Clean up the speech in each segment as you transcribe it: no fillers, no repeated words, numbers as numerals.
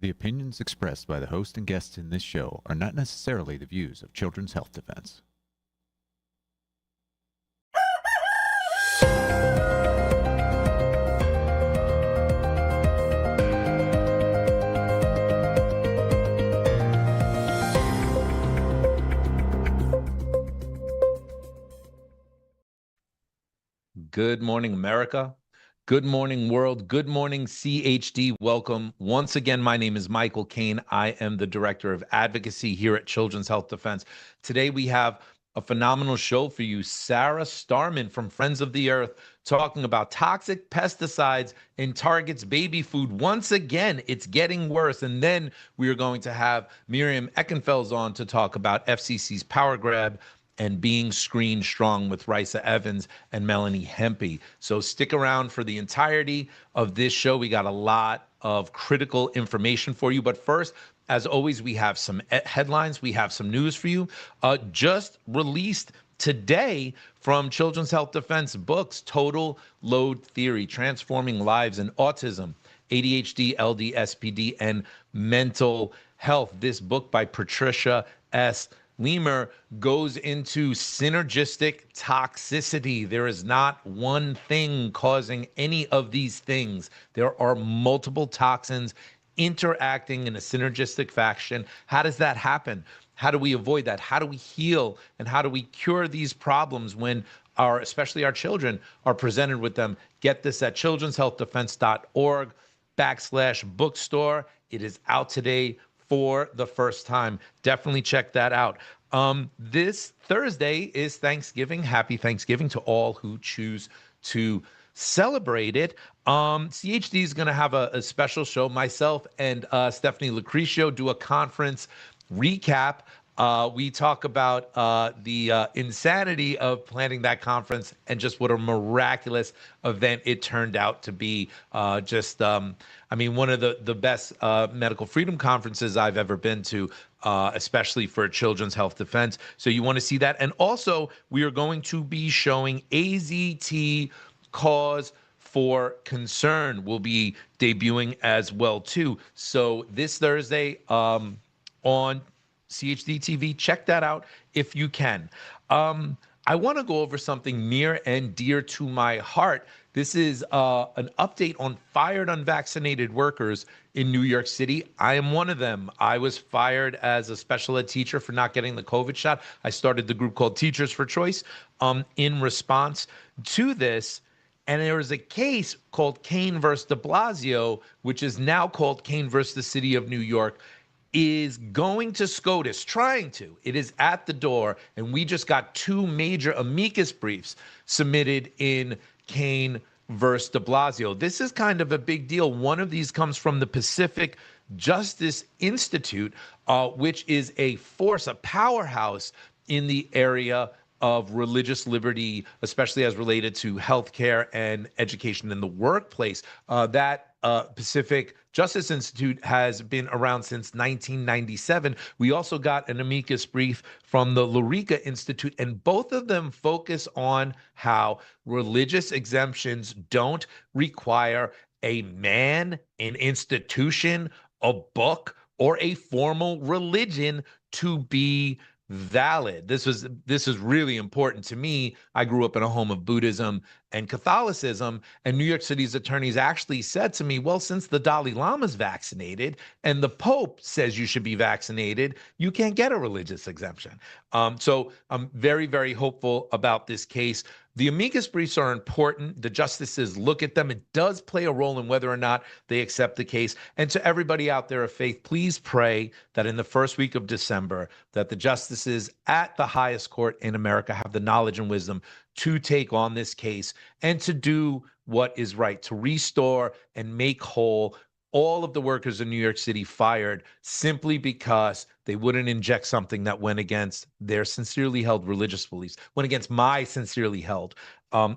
The opinions expressed by the host and guests in this show are not necessarily the views of Children's Health Defense. Good morning, America. Good morning, world. Good morning, CHD. Welcome. Once again, my name is Michael Kane. I am the Director of Advocacy here at Children's Health Defense. Today, we have a phenomenal show for you. Sarah Starman from Friends of the Earth talking about toxic pesticides in Target's baby food. Once again, it's getting worse. And then we are going to have Miriam Eckenfels on to talk about FCC's power grab and being screened strong with Risa Evans and Melanie Hempe. So stick around for the entirety of this show. We got a lot of critical information for you. But first, as always, we have some headlines. We have some news for you. Just released today from Children's Health Defense books, Total Load Theory, Transforming Lives in Autism, ADHD, LD, SPD, and Mental Health. This book by Patricia S. Lemur goes into synergistic toxicity. There is not one thing causing any of these things. There are multiple toxins interacting in a synergistic fashion. How does that happen? How do we avoid that? How do we heal? And how do we cure these problems when especially our children are presented with them? Get this at childrenshealthdefense.org/bookstore. It is out today for the first time. Definitely check that out. This Thursday is Thanksgiving. Happy Thanksgiving to all who choose to celebrate it. CHD is going to have a special show. Myself and Stephanie Lucrecio do a conference recap. We talk about the insanity of planning that conference and just what a miraculous event it turned out to be. One of the best medical freedom conferences I've ever been to, especially for Children's Health Defense. So you want to see that. And also, we are going to be showing AZT Cause for Concern will be debuting as well, too. So this Thursday on CHD TV, check that out if you can. I want to go over something near and dear to my heart. This is an update on fired unvaccinated workers in New York City. I am one of them. I was fired as a special ed teacher for not getting the COVID shot. I started the group called Teachers for Choice in response to this. And there was a case called Kane versus de Blasio, which is now called Kane versus the City of New York, is going to SCOTUS, trying to. It is at the door, and we just got two major amicus briefs submitted in Kane versus de Blasio. This is kind of a big deal. One of these comes from the Pacific Justice Institute, which is a force, a powerhouse in the area of religious liberty, especially as related to healthcare and education in the workplace. That Pacific Justice Institute has been around since 1997. We also got an amicus brief from the Lurica Institute, and both of them focus on how religious exemptions don't require a man, an institution, a book, or a formal religion to be valid. This is really important to me. I grew up in a home of Buddhism and Catholicism, and New York City's attorneys actually said to me, well, since the Dalai Lama's vaccinated and the Pope says you should be vaccinated, you can't get a religious exemption. So I'm very, very hopeful about this case. The amicus briefs are important. The justices look at them. It does play a role in whether or not they accept the case. And to everybody out there of faith, please pray that in the first week of December, that the justices at the highest court in America have the knowledge and wisdom to take on this case and to do what is right, to restore and make whole all of the workers in New York City fired simply because they wouldn't inject something that went against their sincerely held religious beliefs, went against my sincerely held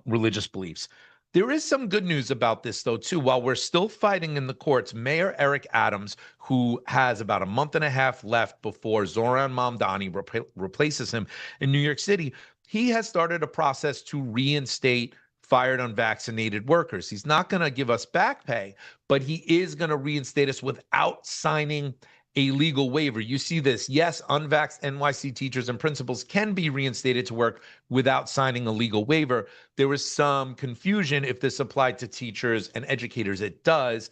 religious beliefs. There is some good news about this, though, too. While we're still fighting in the courts, Mayor Eric Adams, who has about a month and a half left before Zoran Mamdani replaces him in New York City, he has started a process to reinstate fired unvaccinated workers. He's not going to give us back pay, but he is going to reinstate us without signing a legal waiver. You see this. Yes, unvaxxed NYC teachers and principals can be reinstated to work without signing a legal waiver. There was some confusion if this applied to teachers and educators. It does.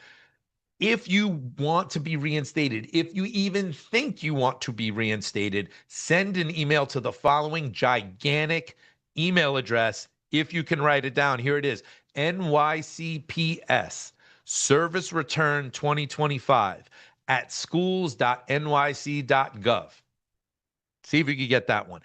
If you want to be reinstated, if you even think you want to be reinstated, send an email to the following gigantic email address. If you can write it down, here it is: NYCPS Service Return 2025 at schools.nyc.gov. See if you can get that one.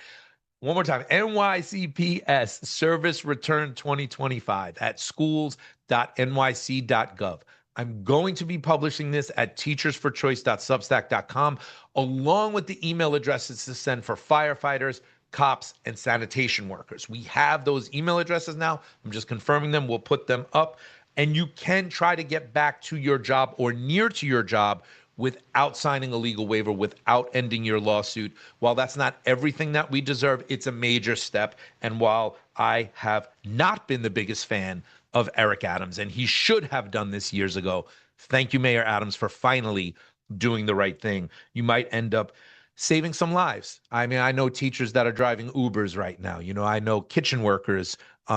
One more time: NYCPS Service Return 2025 at schools.nyc.gov. I'm going to be publishing this at teachersforchoice.substack.com, along with the email addresses to send for firefighters, cops, and sanitation workers. We have those email addresses now. I'm just confirming them. We'll put them up, and you can try to get back to your job or near to your job without signing a legal waiver, without ending your lawsuit. While that's not everything that we deserve, it's a major step. And while I have not been the biggest fan of Eric Adams, and he should have done this years ago, thank you, Mayor Adams, for finally doing the right thing. You might end up saving some lives. I mean, I know teachers that are driving Ubers right now. You know, I know kitchen workers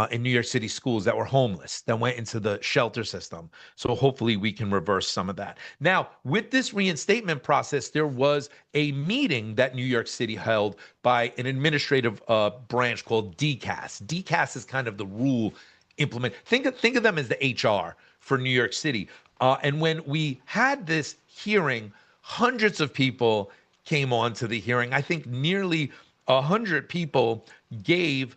in New York City schools that were homeless, that went into the shelter system. So hopefully we can reverse some of that. Now, with this reinstatement process, there was a meeting that New York City held by an administrative branch called DCAS. DCAS is kind of the rule implement. Think of them as the HR for New York City. And when we had this hearing, hundreds of people came on to the hearing. I think nearly 100 people gave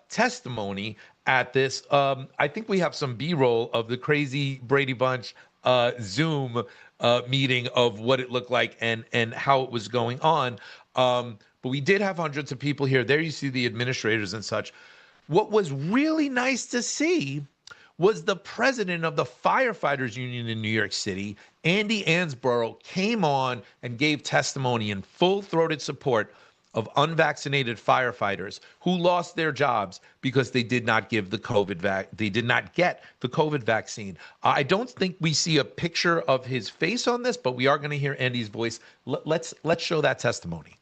testimony at this. I think we have some B-roll of the crazy Brady Bunch Zoom meeting of what it looked like and how it was going on. But we did have hundreds of people here. There you see the administrators and such. What was really nice to see was the president of the firefighters union in New York City, Andy Ansborough, came on and gave testimony in full-throated support of unvaccinated firefighters who lost their jobs because they did not give the they did not get the COVID vaccine. I don't think we see a picture of his face on this, but we are going to hear Andy's voice. Let's show that testimony.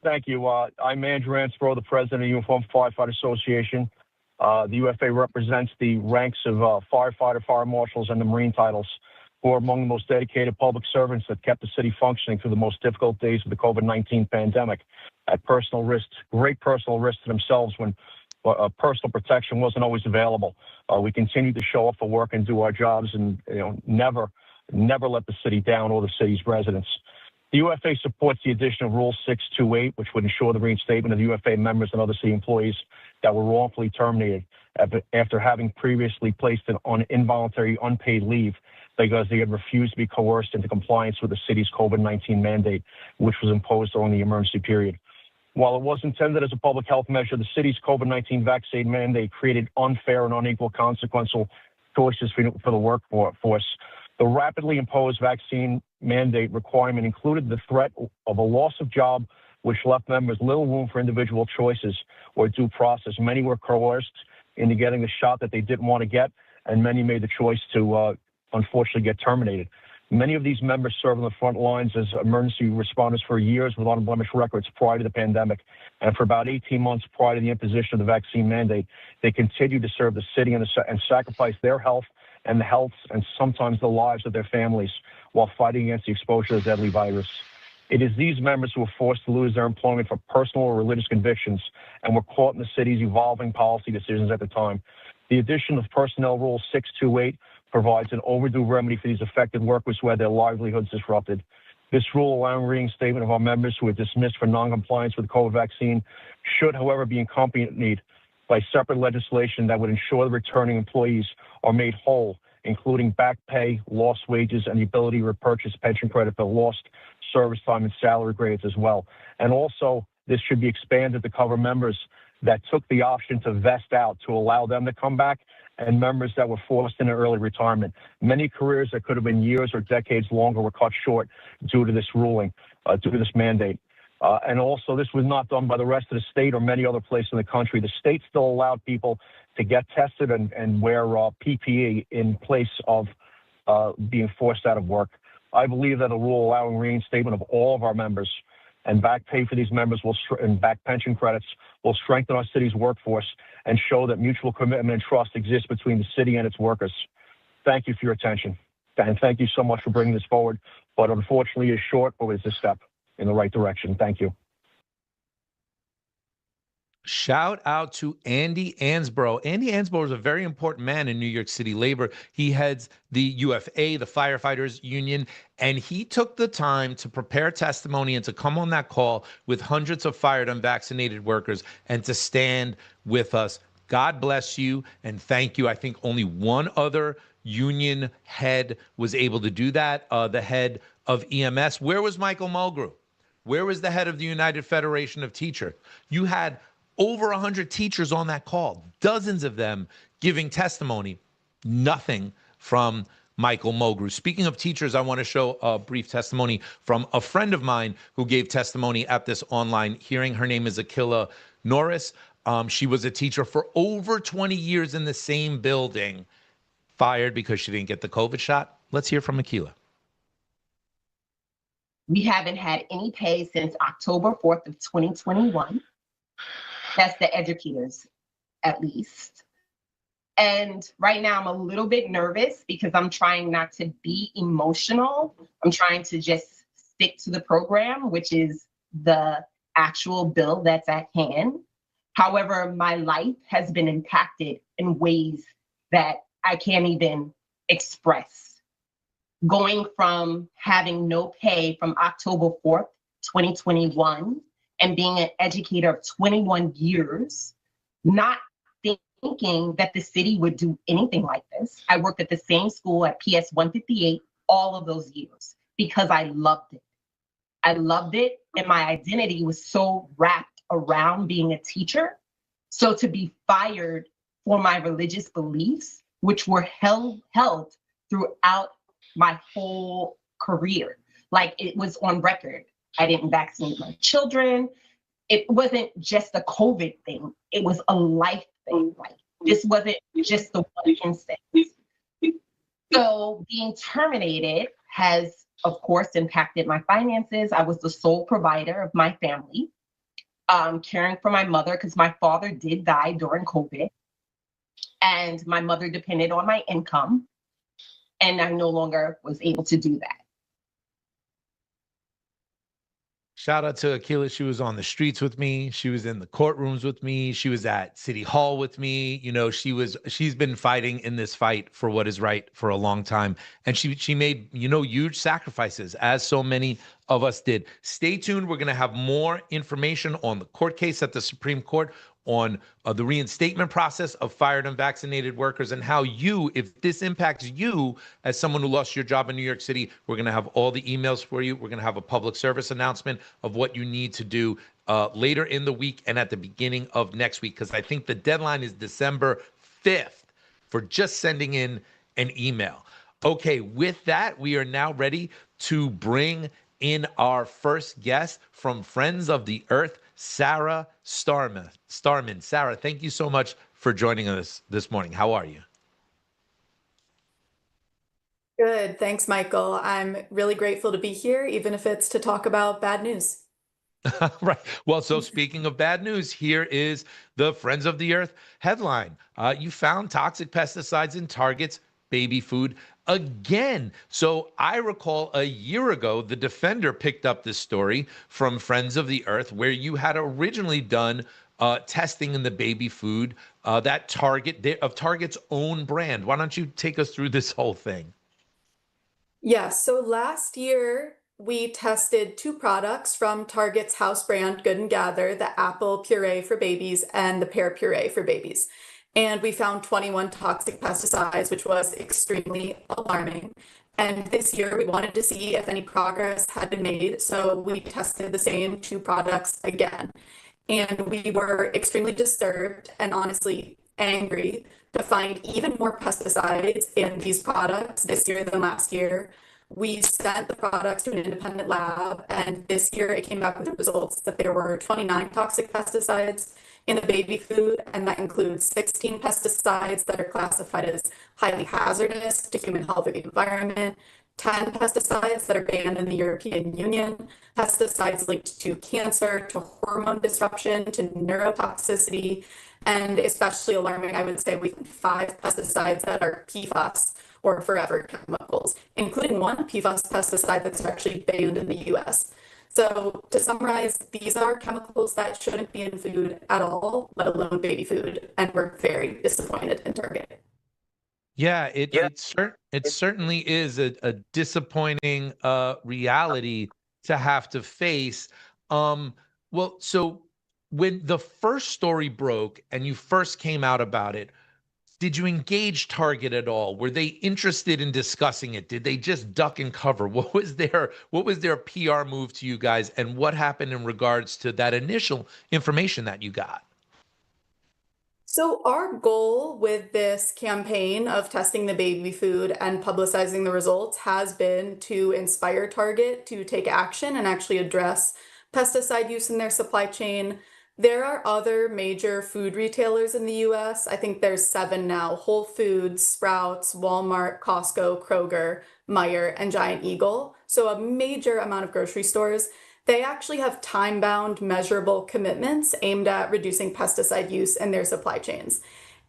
Thank you. I'm Andrew Ansborough, the president of the Uniform Firefighter Association. The UFA represents the ranks of firefighter, fire marshals, and the Marine titles, who are among the most dedicated public servants that kept the city functioning through the most difficult days of the COVID-19 pandemic at personal risk, great personal risk to themselves when personal protection wasn't always available. We continue to show up for work and do our jobs, and never let the city down or the city's residents. The UFA supports the addition of Rule 628, which would ensure the reinstatement of the UFA members and other city employees that were wrongfully terminated after having previously placed on involuntary unpaid leave because they had refused to be coerced into compliance with the city's COVID-19 mandate, which was imposed during the emergency period. While it was intended as a public health measure, the city's COVID-19 vaccine mandate created unfair and unequal consequential choices for the workforce. The rapidly imposed vaccine mandate requirement included the threat of a loss of job, which left members little room for individual choices or due process. Many were coerced into getting the shot that they didn't want to get, and many made the choice to unfortunately get terminated. Many of these members served on the front lines as emergency responders for years with unblemished records prior to the pandemic. And for about 18 months prior to the imposition of the vaccine mandate, they continued to serve the city and sacrifice their health and the health and sometimes the lives of their families while fighting against the exposure to the deadly virus. It is these members who were forced to lose their employment for personal or religious convictions and were caught in the city's evolving policy decisions at the time. The addition of Personnel Rule 628 provides an overdue remedy for these affected workers who had their livelihoods disrupted. This rule allowing reinstatement of our members who were dismissed for noncompliance with the COVID vaccine should, however, be accompanied by separate legislation that would ensure the returning employees are made whole, including back pay, lost wages, and the ability to repurchase pension credit for lost service time and salary grades as well. And also, this should be expanded to cover members that took the option to vest out to allow them to come back, and members that were forced into early retirement. Many careers that could have been years or decades longer were cut short due to this ruling, due to this mandate. And also, this was not done by the rest of the state or many other places in the country. The state still allowed people to get tested and wear PPE in place of being forced out of work. I believe that a rule allowing reinstatement of all of our members and back pay for these members and back pension credits will strengthen our city's workforce and show that mutual commitment and trust exists between the city and its workers. Thank you for your attention. And thank you so much for bringing this forward. But unfortunately, it's short, but it's a step in the right direction. Thank you. Shout out to Andy Ansbro. Andy Ansbro is a very important man in New York City labor. He heads the UFA, the Firefighters Union, and he took the time to prepare testimony and to come on that call with hundreds of fired unvaccinated workers and to stand with us. God bless you and thank you. I think only one other union head was able to do that, the head of EMS. Where was Michael Mulgrew? Where was the head of the United Federation of Teachers? You had over 100 teachers on that call, dozens of them giving testimony, nothing from Michael Mulgrew. Speaking of teachers, I want to show a brief testimony from a friend of mine who gave testimony at this online hearing. Her name is Akila Norris. She was a teacher for over 20 years in the same building, fired because she didn't get the COVID shot. Let's hear from Akila. We haven't had any pay since October 4th of 2021. That's the educators, at least. And right now I'm a little bit nervous because I'm trying not to be emotional. I'm trying to just stick to the program, which is the actual bill that's at hand. However, my life has been impacted in ways that I can't even express. Going from having no pay from October 4th, 2021, and being an educator of 21 years, not thinking that the city would do anything like this. I worked at the same school at PS 158 all of those years because I loved it. I loved it, and my identity was so wrapped around being a teacher. So to be fired for my religious beliefs, which were held throughout my whole career, like it was on record. I didn't vaccinate my children. It wasn't just a COVID thing. It was a life thing. Like this wasn't just the one instance. So being terminated has, of course, impacted my finances. I was the sole provider of my family, caring for my mother because my father did die during COVID. And my mother depended on my income. And I no longer was able to do that. Shout out to Akila. She was on the streets with me. She was in the courtrooms with me. She was at City Hall with me. You know, she's been fighting in this fight for what is right for a long time. And she made, huge sacrifices, as so many of us did. Stay tuned. We're going to have more information on the court case at the Supreme Court, on the reinstatement process of fired unvaccinated workers, and how if this impacts you as someone who lost your job in New York City, we're going to have all the emails for you. We're going to have a public service announcement of what you need to do later in the week and at the beginning of next week, because I think the deadline is December 5th for just sending in an email. Okay, with that, we are now ready to bring in our first guest from Friends of the Earth, Sarah Starman. Sarah, thank you so much for joining us this morning. How are you? Good. Thanks, Michael. I'm really grateful to be here, even if it's to talk about bad news. Right. Well, so speaking of bad news, here is the Friends of the Earth headline. You found toxic pesticides in Target's baby food again. So I recall a year ago, The Defender picked up this story from Friends of the Earth, where you had originally done testing in the baby food that Target's own brand. Why don't you take us through this whole thing? Yeah, so last year we tested 2 products from Target's house brand Good and Gather, the apple puree for babies and the pear puree for babies. And we found 21 toxic pesticides, which was extremely alarming. And this year we wanted to see if any progress had been made. So we tested the same 2 products again. And we were extremely disturbed and honestly angry to find even more pesticides in these products this year than last year. we sent the products to an independent lab, and this year it came back with the results that there were 29 toxic pesticides in the baby food, and that includes 16 pesticides that are classified as highly hazardous to human health or the environment, 10 pesticides that are banned in the European Union, pesticides linked to cancer, to hormone disruption, to neurotoxicity, and especially alarming, I would say, we have 5 pesticides that are PFAS, or forever chemicals, including one PFAS pesticide that's actually banned in the US. So to summarize, these are chemicals that shouldn't be in food at all, let alone baby food, and we're very disappointed in Target. Yeah, it certainly is a disappointing reality to have to face. Well, so when the first story broke and you first came out about it, did you engage Target at all? Were they interested in discussing it? Did they just duck and cover? What was their PR move to you guys, and what happened in regards to that initial information that you got? So our goal with this campaign of testing the baby food and publicizing the results has been to inspire Target to take action and actually address pesticide use in their supply chain. There are other major food retailers in the US. I think there's 7 now: Whole Foods, Sprouts, Walmart, Costco, Kroger, Meijer, and Giant Eagle. So a major amount of grocery stores. They actually have time-bound, measurable commitments aimed at reducing pesticide use in their supply chains.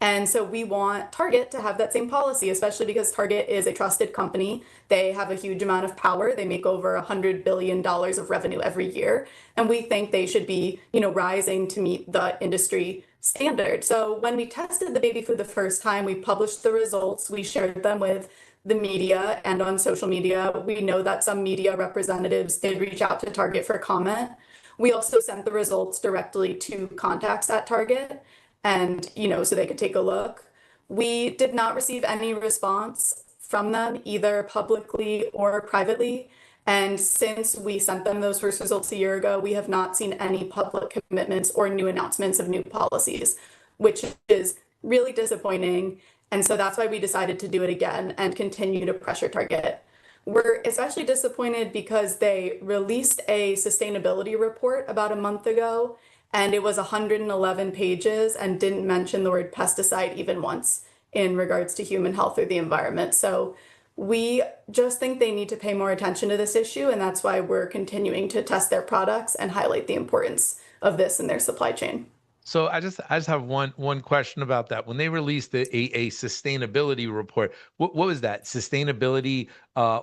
And so we want Target to have that same policy, especially because Target is a trusted company. They have a huge amount of power. They make over $100 billion of revenue every year. And we think they should be, rising to meet the industry standard. So when we tested the baby food the first time, we published the results. We shared them with the media and on social media. We know that some media representatives did reach out to Target for comment. We also sent the results directly to contacts at Target and, so they could take a look. We did not receive any response from them, either publicly or privately. And since we sent them those first results a year ago, we have not seen any public commitments or new announcements of new policies, which is really disappointing. And so that's why we decided to do it again and continue to pressure Target. We're especially disappointed because they released a sustainability report about a month ago, and it was 111 pages and didn't mention the word pesticide even once in regards to human health or the environment. So we just think they need to pay more attention to this issue, and that's why we're continuing to test their products and highlight the importance of this in their supply chain. So I just have one question about that. When they released a sustainability report, what was that? Sustainability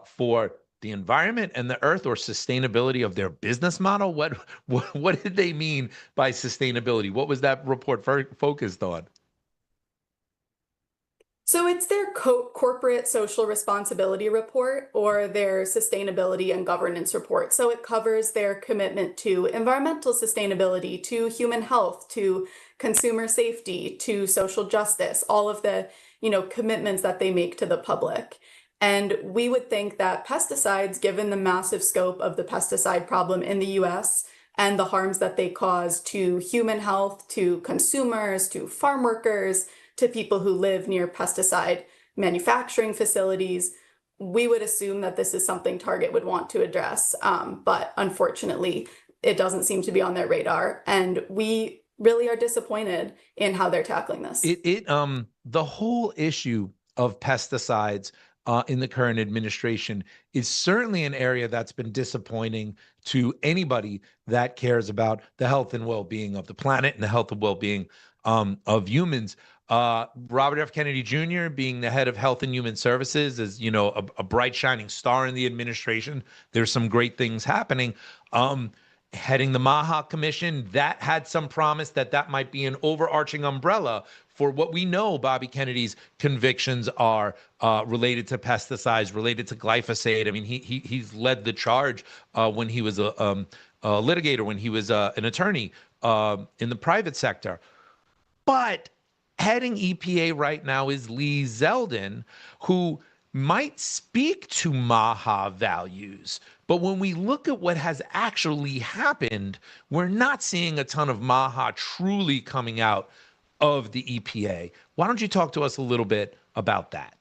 for the environment and the earth, or sustainability of their business model? What did they mean by sustainability? What was that report focused on? So it's their corporate social responsibility report, or their sustainability and governance report. So it covers their commitment to environmental sustainability, to human health, to consumer safety, to social justice, all of the, commitments that they make to the public. And we would think that pesticides, given the massive scope of the pesticide problem in the US and the harms that they cause to human health, to consumers, to farm workers, to people who live near pesticide manufacturing facilities, we would assume that this is something Target would want to address. But unfortunately, it doesn't seem to be on their radar. And we really are disappointed in how they're tackling this. The whole issue of pesticides in the current administration is certainly an area that's been disappointing to anybody that cares about the health and well-being of the planet and the health and well-being of humans. Robert F. Kennedy Jr. being the head of Health and Human Services is, a bright shining star in the administration. There's some great things happening. Heading the MAHA Commission, that had some promise that might be an overarching umbrella for what we know Bobby Kennedy's convictions are related to pesticides, related to glyphosate. I mean, he's led the charge when he was a litigator, when he was an attorney in the private sector. But heading EPA right now is Lee Zeldin, who might speak to MAHA values. But when we look at what has actually happened, we're not seeing a ton of MAHA truly coming out of the EPA. Why don't you talk to us a little bit about that?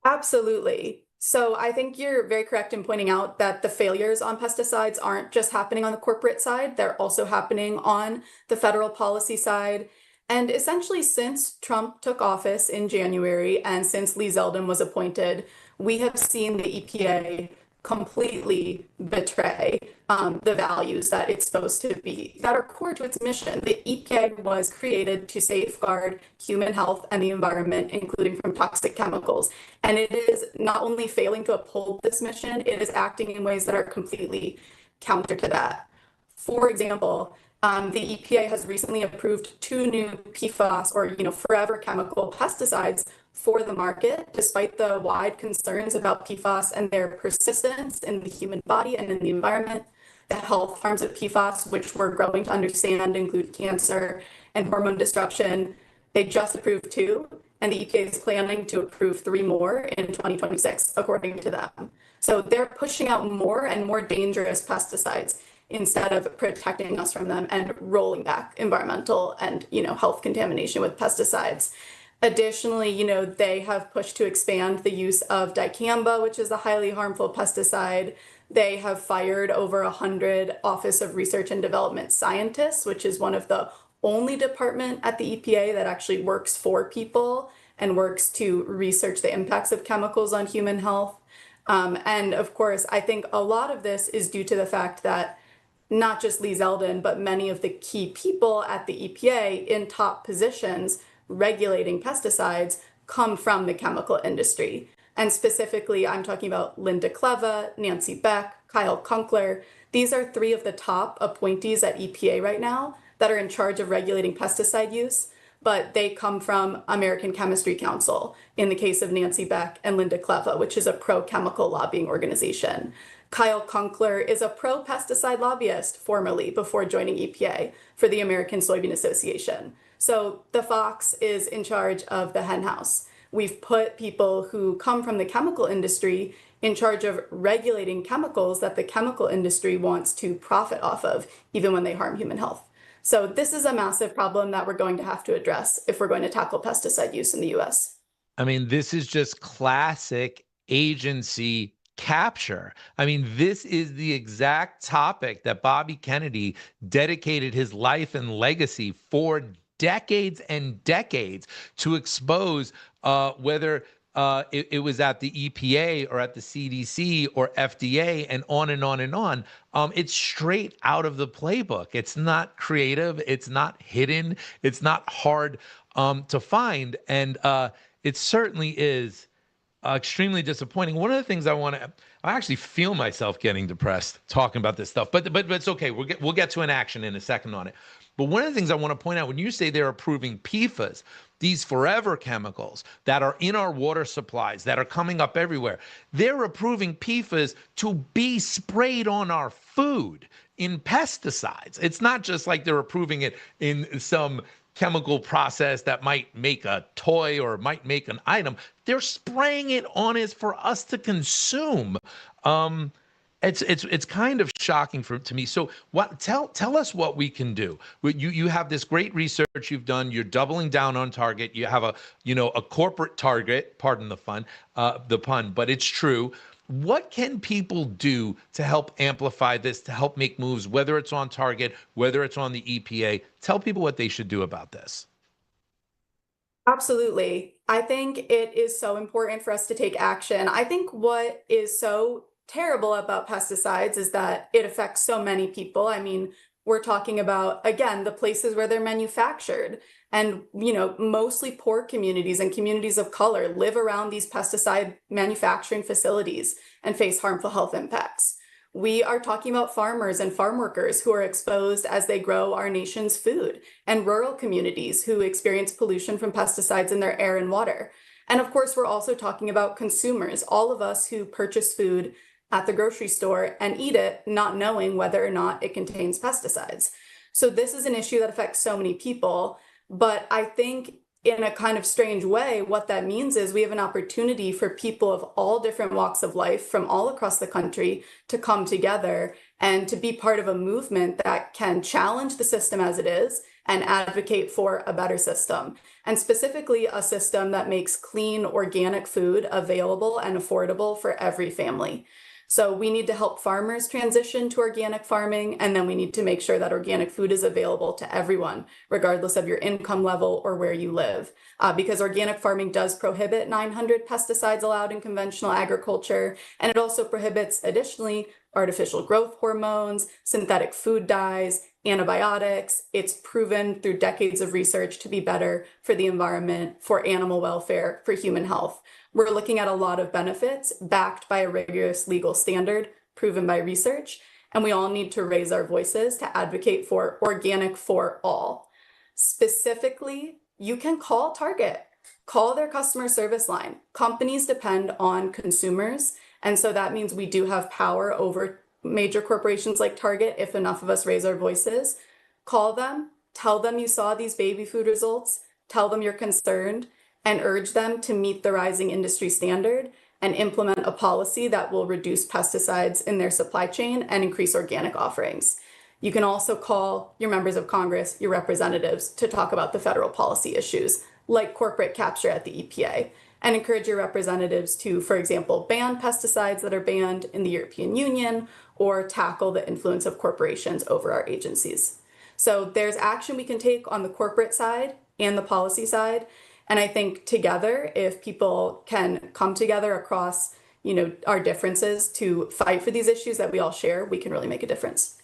Absolutely. So I think you're very correct in pointing out that the failures on pesticides aren't just happening on the corporate side, they're also happening on the federal policy side. And essentially, since Trump took office in January and since Lee Zeldin was appointed, we have seen the EPA completely betray the values that it's supposed to be, that are core to its mission. The EPA was created to safeguard human health and the environment, including from toxic chemicals. And it is not only failing to uphold this mission, it is acting in ways that are completely counter to that. For example, the EPA has recently approved 2 new PFAS or forever chemical pesticides for the market, despite the wide concerns about PFAS and their persistence in the human body and in the environment. The health harms of PFAS, which we're growing to understand, include cancer and hormone disruption. They just approved 2, and the EPA is planning to approve 3 more in 2026, according to them. So they're pushing out more and more dangerous pesticides instead of protecting us from them and rolling back environmental and health contamination with pesticides. Additionally, they have pushed to expand the use of dicamba, which is a highly harmful pesticide. They have fired over 100 Office of Research and Development scientists, which is one of the only department at the EPA that actually works for people and works to research the impacts of chemicals on human health. And of course, I think a lot of this is due to the fact that not just Lee Zeldin, but many of the key people at the EPA in top positions regulating pesticides come from the chemical industry. And specifically, I'm talking about Linda Cleva, Nancy Beck, Kyle Kunkler. These are 3 of the top appointees at EPA right now that are in charge of regulating pesticide use, but they come from American Chemistry Council in the case of Nancy Beck and Linda Cleva, which is a pro-chemical lobbying organization. Kyle Kunkler is a pro-pesticide lobbyist formerly before joining EPA for the American Soybean Association. So the fox is in charge of the hen house. We've put people who come from the chemical industry in charge of regulating chemicals that the chemical industry wants to profit off of, even when they harm human health. So this is a massive problem that we're going to have to address if we're going to tackle pesticide use in the US. I mean, this is just classic agency capture. I mean, this is the exact topic that Bobby Kennedy dedicated his life and legacy for decades and decades to expose, whether it was at the EPA or at the CDC or FDA and on and on and on. It's straight out of the playbook. It's not creative. It's not hidden. It's not hard to find. And it certainly is extremely disappointing. One of the things I actually feel myself getting depressed talking about this stuff, but it's okay. We'll get to an action in a second on it. But one of the things I want to point out, when you say they're approving PFAS, these forever chemicals that are in our water supplies, that are coming up everywhere, they're approving PFAS to be sprayed on our food in pesticides. It's not just like they're approving it in some chemical process that might make a toy or might make an item. They're spraying it on us for us to consume. It's kind of shocking to me. So tell us what we can do. You have this great research you've done. You're doubling down on target. You have a corporate target. Pardon the pun, but it's true. What can people do to help amplify this, to help make moves, whether it's on target, whether it's on the EPA? Tell people what they should do about this. Absolutely. I think it is so important for us to take action. I think what is so terrible about pesticides is that it affects so many people. I mean, we're talking about, again, the places where they're manufactured. And, mostly poor communities and communities of color live around these pesticide manufacturing facilities and face harmful health impacts. We are talking about farmers and farm workers who are exposed as they grow our nation's food, and rural communities who experience pollution from pesticides in their air and water. And of course, we're also talking about consumers, all of us who purchase food at the grocery store and eat it not knowing whether or not it contains pesticides. So this is an issue that affects so many people. But I think in a kind of strange way, what that means is we have an opportunity for people of all different walks of life from all across the country to come together and to be part of a movement that can challenge the system as it is and advocate for a better system, and specifically a system that makes clean organic food available and affordable for every family. So we need to help farmers transition to organic farming, and then we need to make sure that organic food is available to everyone, regardless of your income level or where you live. Because organic farming does prohibit 900 pesticides allowed in conventional agriculture, and it also prohibits, additionally, artificial growth hormones, synthetic food dyes, antibiotics. It's proven through decades of research to be better for the environment, for animal welfare, for human health. We're looking at a lot of benefits backed by a rigorous legal standard, proven by research, and we all need to raise our voices to advocate for organic for all. Specifically, you can call Target, call their customer service line. Companies depend on consumers, and so that means we do have power over major corporations like Target if enough of us raise our voices. Call them, tell them you saw these baby food results, tell them you're concerned, and urge them to meet the rising industry standard and implement a policy that will reduce pesticides in their supply chain and increase organic offerings. You can also call your members of Congress, your representatives, to talk about the federal policy issues, like corporate capture at the EPA, and encourage your representatives to, for example, ban pesticides that are banned in the European Union or tackle the influence of corporations over our agencies. So there's action we can take on the corporate side and the policy side. And I think together, if people can come together across, our differences to fight for these issues that we all share, we can really make a difference.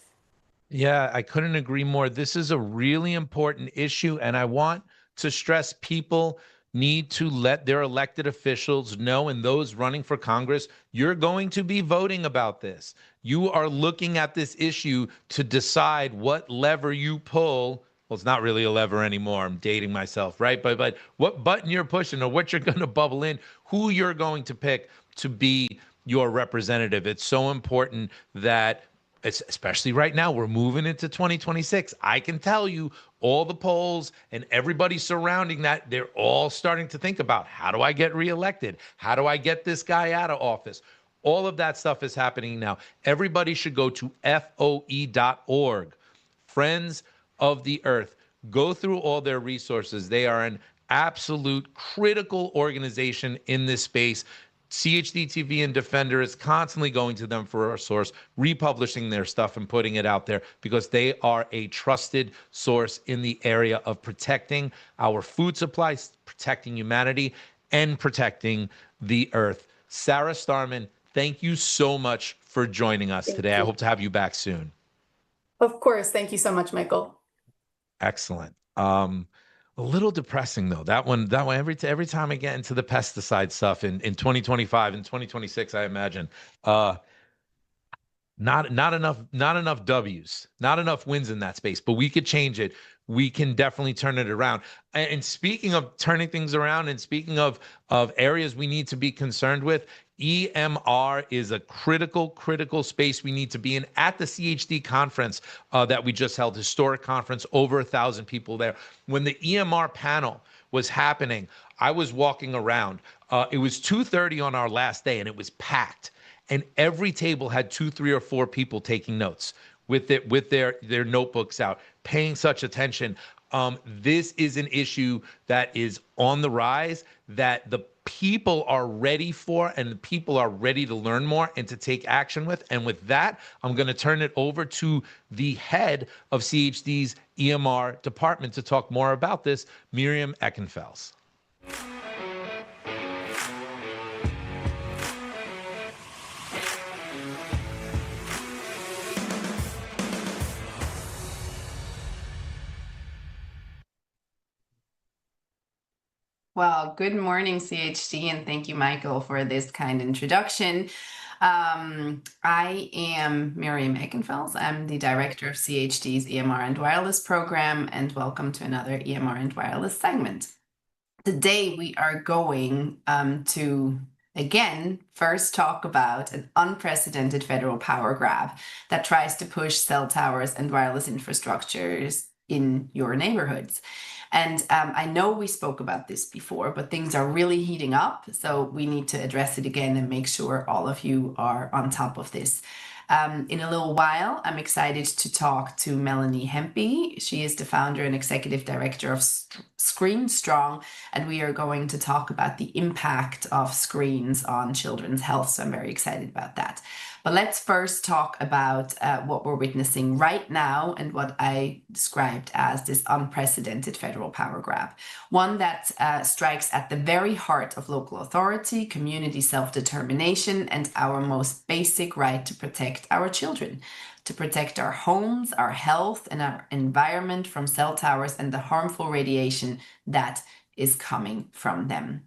Yeah, I couldn't agree more. This is a really important issue, and I want to stress people need to let their elected officials know, and those running for Congress, you're going to be voting about this. You are looking at this issue to decide what lever you pull. Well, it's not really a lever anymore. I'm dating myself, right? But what button you're pushing or what you're going to bubble in, who you're going to pick to be your representative. It's so important that, especially right now, we're moving into 2026. I can tell you all the polls and everybody surrounding that, they're all starting to think about, how do I get reelected? How do I get this guy out of office? All of that stuff is happening now. Everybody should go to FOE.org. Friends of the Earth. Go through all their resources. They are an absolute critical organization in this space. CHD TV and Defender is constantly going to them for a source, republishing their stuff and putting it out there because they are a trusted source in the area of protecting our food supplies, protecting humanity, and protecting the Earth. Sarah Starman, thank you so much for joining us today. I hope to have you back soon. Of course. Thank you so much, Michael. Excellent. A little depressing though. That one. Every time I get into the pesticide stuff in 2025 and 2026, I imagine not enough W's, not enough wins in that space. But we could change it. We can definitely turn it around. And speaking of turning things around, and speaking of areas we need to be concerned with, EMR is a critical space we need to be in. At the CHD conference that we just held, historic conference, over 1,000 people there. When the EMR panel was happening, I was walking around. It was 2:30 on our last day, and it was packed. And every table had 2, 3, or 4 people taking notes with their notebooks out, paying such attention. This is an issue that is on the rise, that the people are ready for, and the people are ready to learn more and to take action with. And with that, I'm going to turn it over to the head of CHD's EMR department to talk more about this, Miriam Eckenfels. Well, good morning, CHD, and thank you, Michael, for this kind introduction. I am Miriam Eckenfels. I'm the director of CHD's EMR and Wireless program, and welcome to another EMR and Wireless segment. Today, we are going to, again, first talk about an unprecedented federal power grab that tries to push cell towers and wireless infrastructures in your neighborhoods. And I know we spoke about this before, but things are really heating up. So we need to address it again and make sure all of you are on top of this. In a little while, I'm excited to talk to Melanie Hempe. She is the founder and executive director of Screen Strong, and we are going to talk about the impact of screens on children's health. So I'm very excited about that. But let's first talk about what we're witnessing right now and what I described as this unprecedented federal power grab. One that strikes at the very heart of local authority, community self-determination, and our most basic right to protect our children, to protect our homes, our health, and our environment from cell towers and the harmful radiation that is coming from them.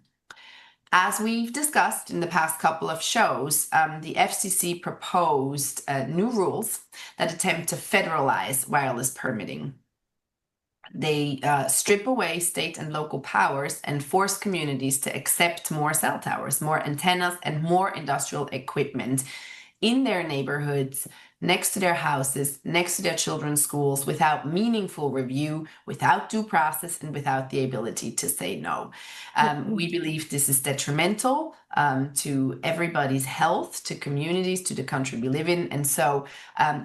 As we've discussed in the past couple of shows, the FCC proposed new rules that attempt to federalize wireless permitting. They strip away state and local powers and force communities to accept more cell towers, more antennas, and more industrial equipment in their neighborhoods, next to their houses, next to their children's schools, without meaningful review, without due process, and without the ability to say no. We believe this is detrimental to everybody's health, to communities, to the country we live in. And so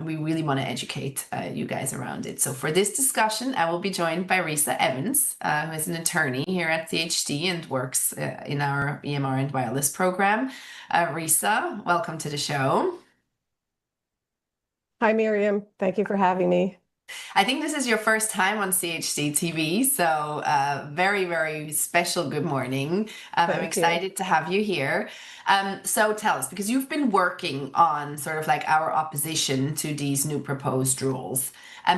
we really want to educate you guys around it. So for this discussion, I will be joined by Risa Evans, who is an attorney here at CHD and works in our EMR and wireless program. Risa, welcome to the show. Hi, Miriam. Thank you for having me. I think this is your first time on CHD TV, so very, very special good morning. I'm excited to have you here. So tell us, because you've been working on sort of like our opposition to these new proposed rules,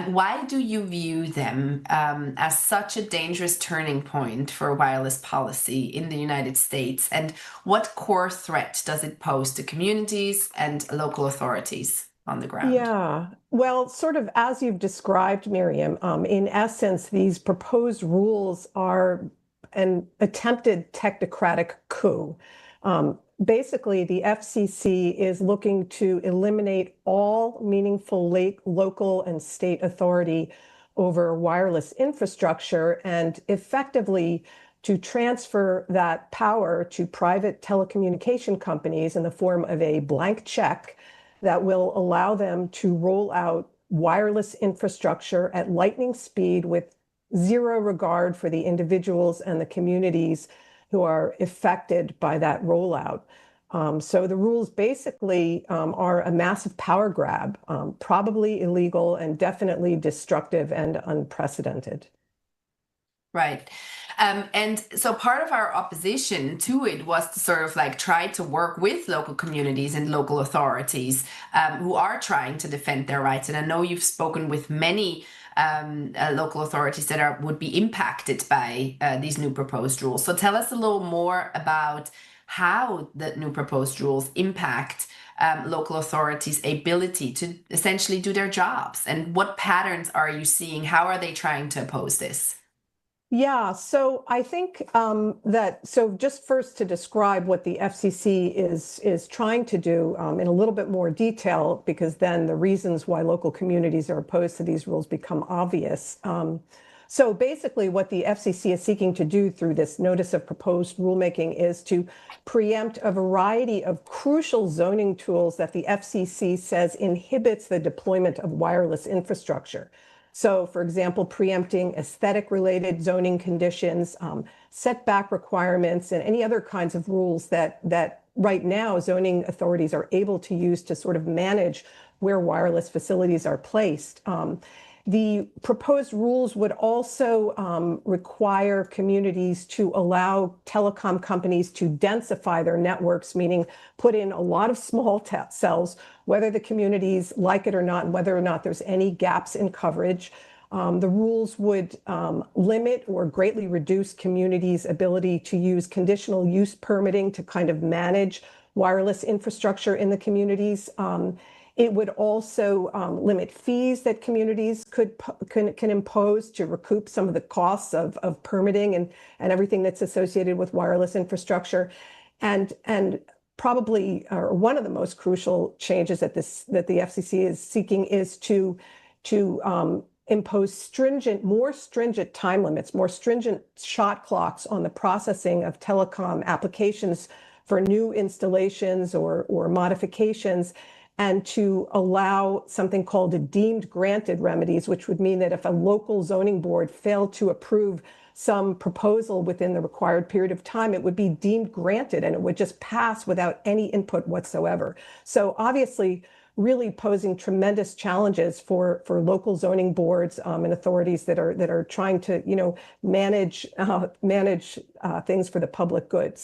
why do you view them as such a dangerous turning point for wireless policy in the United States? And what core threat does it pose to communities and local authorities on the ground? Yeah, well, sort of as you've described, Miriam, in essence, these proposed rules are an attempted technocratic coup. Basically, the FCC is looking to eliminate all meaningful local and state authority over wireless infrastructure and effectively to transfer that power to private telecommunication companies in the form of a blank check that will allow them to roll out wireless infrastructure at lightning speed with zero regard for the individuals and the communities who are affected by that rollout. So the rules basically are a massive power grab, probably illegal and definitely destructive and unprecedented. Right. And so part of our opposition to it was to sort of like try to work with local communities and local authorities who are trying to defend their rights. And I know you've spoken with many local authorities that would be impacted by these new proposed rules. So tell us a little more about how the new proposed rules impact local authorities' ability to essentially do their jobs, and what patterns are you seeing? How are they trying to oppose this? Yeah, so I think so just first to describe what the FCC is trying to do in a little bit more detail, because then the reasons why local communities are opposed to these rules become obvious. So basically what the FCC is seeking to do through this notice of proposed rulemaking is to preempt a variety of crucial zoning tools that the FCC says inhibits the deployment of wireless infrastructure. So, for example, preempting aesthetic-related zoning conditions, setback requirements, and any other kinds of rules that right now zoning authorities are able to use to sort of manage where wireless facilities are placed. The proposed rules would also require communities to allow telecom companies to densify their networks, meaning put in a lot of small cells, whether the communities like it or not, and whether or not there's any gaps in coverage. The rules would limit or greatly reduce communities' ability to use conditional use permitting to kind of manage wireless infrastructure in the communities. It would also limit fees that communities can impose to recoup some of the costs of permitting and everything that's associated with wireless infrastructure. And probably one of the most crucial changes that the FCC is seeking is to impose more stringent time limits, more stringent shot clocks on the processing of telecom applications for new installations or modifications, and to allow something called a deemed granted remedies, which would mean that if a local zoning board failed to approve some proposal within the required period of time, it would be deemed granted and it would just pass without any input whatsoever. So obviously, really posing tremendous challenges for local zoning boards and authorities that are trying to manage things for the public good.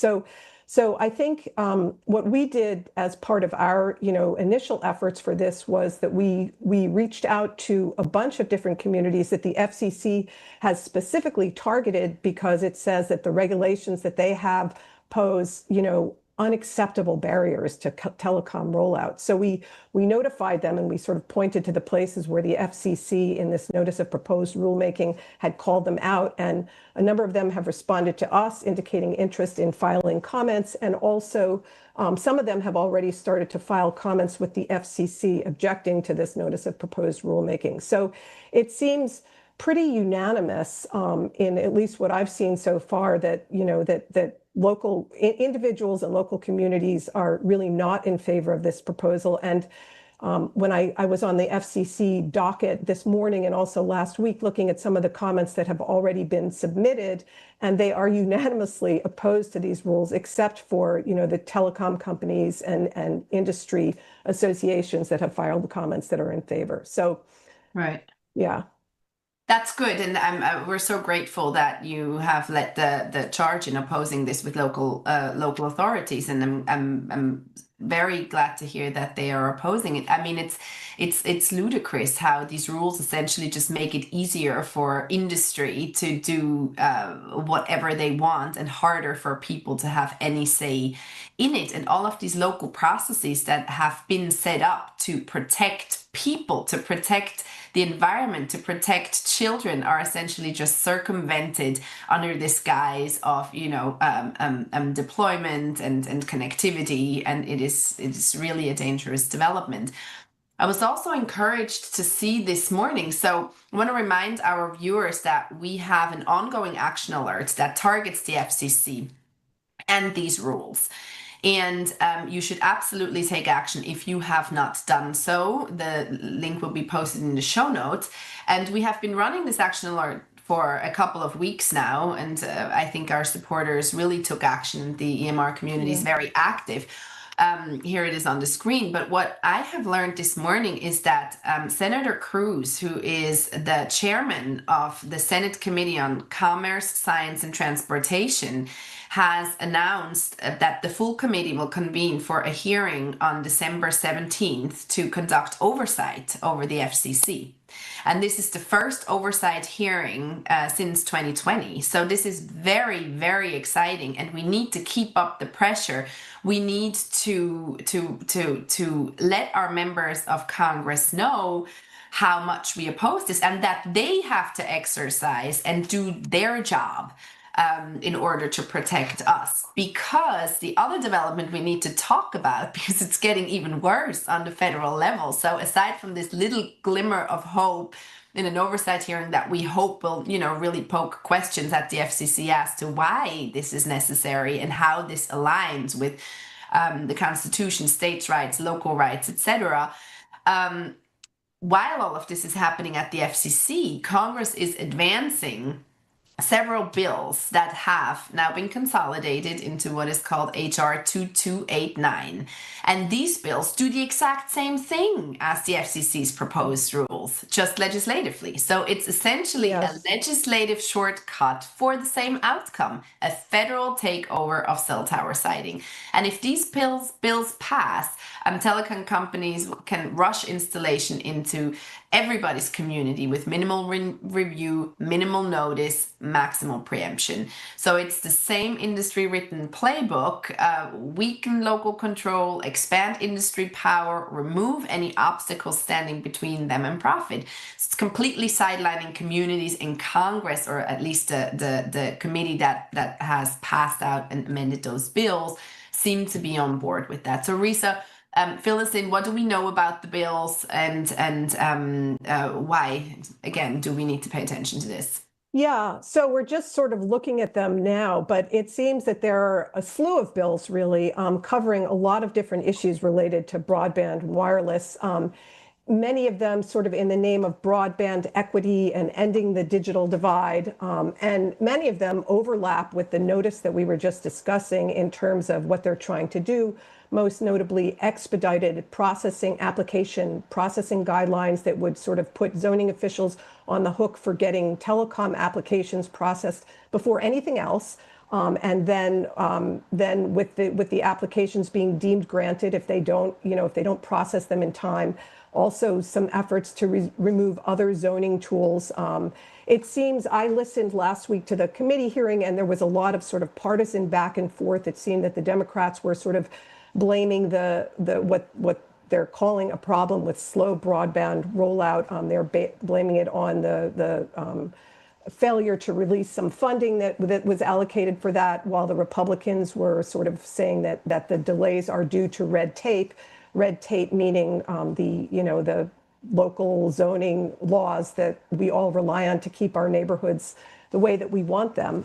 So I think what we did as part of our initial efforts for this was that we reached out to a bunch of different communities that the FCC has specifically targeted because it says that the regulations that they have pose unacceptable barriers to telecom rollout. So we notified them and we sort of pointed to the places where the FCC in this notice of proposed rulemaking had called them out. And a number of them have responded to us indicating interest in filing comments. And also some of them have already started to file comments with the FCC objecting to this notice of proposed rulemaking. So it seems pretty unanimous in at least what I've seen so far that, that local individuals and local communities are really not in favor of this proposal. And when I was on the FCC docket this morning and also last week looking at some of the comments that have already been submitted, and they are unanimously opposed to these rules, except for the telecom companies and industry associations that have filed the comments that are in favor. So, right. Yeah. That's good, and we're so grateful that you have led the charge in opposing this with local authorities, and I'm very glad to hear that they are opposing it. I mean, it's ludicrous how these rules essentially just make it easier for industry to do whatever they want and harder for people to have any say in it. And all of these local processes that have been set up to protect people, to protect the environment, to protect children, are essentially just circumvented under this guise of deployment and connectivity, and it is really a dangerous development. I was also encouraged to see this morning. So I want to remind our viewers that we have an ongoing action alert that targets the FCC and these rules. And you should absolutely take action if you have not done so. The link will be posted in the show notes. And we have been running this action alert for a couple of weeks now. And I think our supporters really took action. The EMR community is very active. Here it is on the screen. But what I have learned this morning is that Senator Cruz, who is the chairman of the Senate Committee on Commerce, Science, and Transportation, has announced that the full committee will convene for a hearing on December 17th to conduct oversight over the FCC. And this is the first oversight hearing since 2020. So this is very, very exciting, and we need to keep up the pressure. We need to let our members of Congress know how much we oppose this, and that they have to exercise and do their job in order to protect us. Because the other development we need to talk about, because it's getting even worse on the federal level. So aside from this little glimmer of hope in an oversight hearing that we hope will, really poke questions at the FCC as to why this is necessary and how this aligns with the Constitution, states' rights, local rights, etc. While all of this is happening at the FCC, Congress is advancing several bills that have now been consolidated into what is called HR 2289. And these bills do the exact same thing as the FCC's proposed rules, just legislatively. So it's essentially a legislative shortcut for the same outcome, a federal takeover of cell tower siting. And if these bills pass, telecom companies can rush installation into everybody's community with minimal review, minimal notice, maximal preemption. So it's the same industry written playbook: weaken local control, expand industry power, remove any obstacles standing between them and profit. So it's completely sidelining communities in Congress, or at least the committee that has passed out and amended those bills seem to be on board with that. So Risa, fill us in. What do we know about the bills, and why, again, do we need to pay attention to this? Yeah, so we're just sort of looking at them now, but it seems that there are a slew of bills really covering a lot of different issues related to broadband and wireless. Many of them sort of in the name of broadband equity and ending the digital divide. And many of them overlap with the notice that we were just discussing in terms of what they're trying to do, most notably expedited processing, application processing guidelines that would sort of put zoning officials on the hook for getting telecom applications processed before anything else. And then with the applications being deemed granted, if they don't process them in time, also some efforts to remove other zoning tools. It seems, I listened last week to the committee hearing, and there was a lot of sort of partisan back and forth. It seemed that the Democrats were sort of blaming what they're calling a problem with slow broadband rollout. They're blaming it on the failure to release some funding that was allocated for that, while the Republicans were sort of saying that the delays are due to red tape. Red tape meaning the local zoning laws that we all rely on to keep our neighborhoods the way that we want them.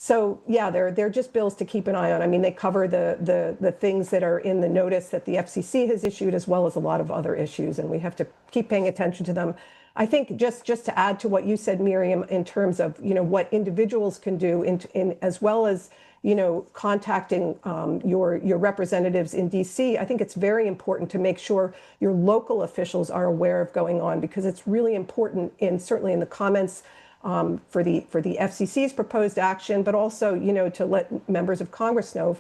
So yeah, they're just bills to keep an eye on. I mean, they cover the things that are in the notice that the FCC has issued, as well as a lot of other issues, and we have to keep paying attention to them. I think just to add to what you said, Miriam, in terms of what individuals can do, in as well as contacting your representatives in DC. I think it's very important to make sure your local officials are aware of going on, because it's really important, certainly in the comments for the FCC's proposed action, but also to let members of Congress know.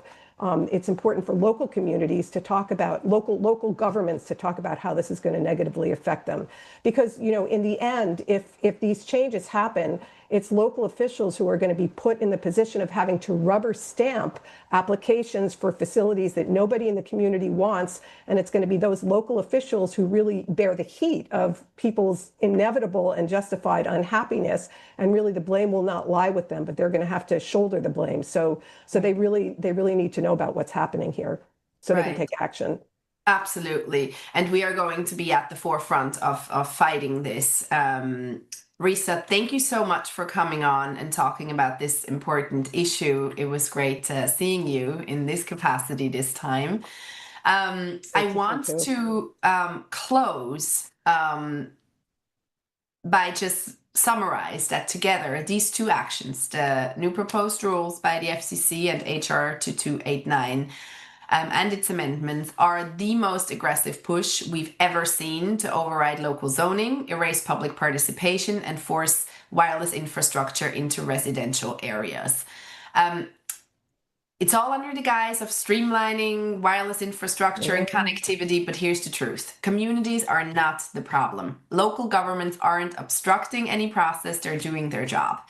It's important for local communities to talk about local governments to talk about how this is going to negatively affect them, because in the end, if these changes happen, it's local officials who are going to be put in the position of having to rubber stamp applications for facilities that nobody in the community wants, and it's going to be those local officials who really bear the heat of people's inevitable and justified unhappiness, and really the blame will not lie with them, but they're going to have to shoulder the blame. So they really need to know about what's happening here so they can take action. Absolutely. And we are going to be at the forefront of fighting this. Risa, thank you so much for coming on and talking about this important issue. It was great seeing you in this capacity this time. I want to close by just summarize that together, these two actions, the new proposed rules by the FCC and HR 2289, and its amendments, are the most aggressive push we've ever seen to override local zoning, erase public participation, and force wireless infrastructure into residential areas. It's all under the guise of streamlining wireless infrastructure and connectivity, but here's the truth. Communities are not the problem. Local governments aren't obstructing any process, they're doing their job.